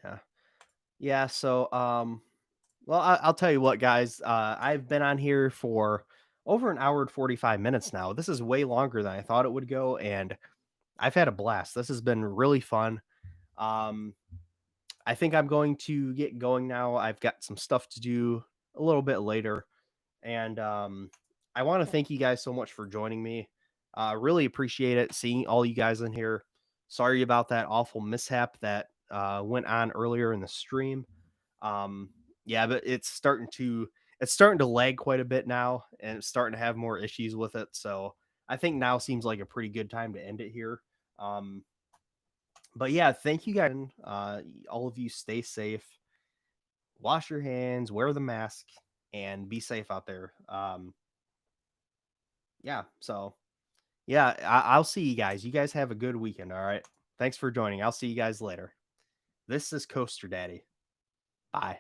Yeah, yeah. So, well, I'll tell you what, guys. I've been on here for over an hour and 45 minutes now. This is way longer than I thought it would go, and I've had a blast. This has been really fun. Um, I think I'm going to get going now. I've got some stuff to do a little bit later. And I want to thank you guys so much for joining me. Really appreciate it seeing all you guys in here. Sorry about that awful mishap that went on earlier in the stream. Um, yeah, but it's starting to lag quite a bit now, and it's starting to have more issues with it. So I think now seems like a pretty good time to end it here. But yeah, thank you guys. All of you stay safe, wash your hands, wear the mask, and be safe out there. Yeah, so yeah, I'll see you guys. You guys have a good weekend. All right. Thanks for joining. I'll see you guys later. This is Coaster Daddy. Bye.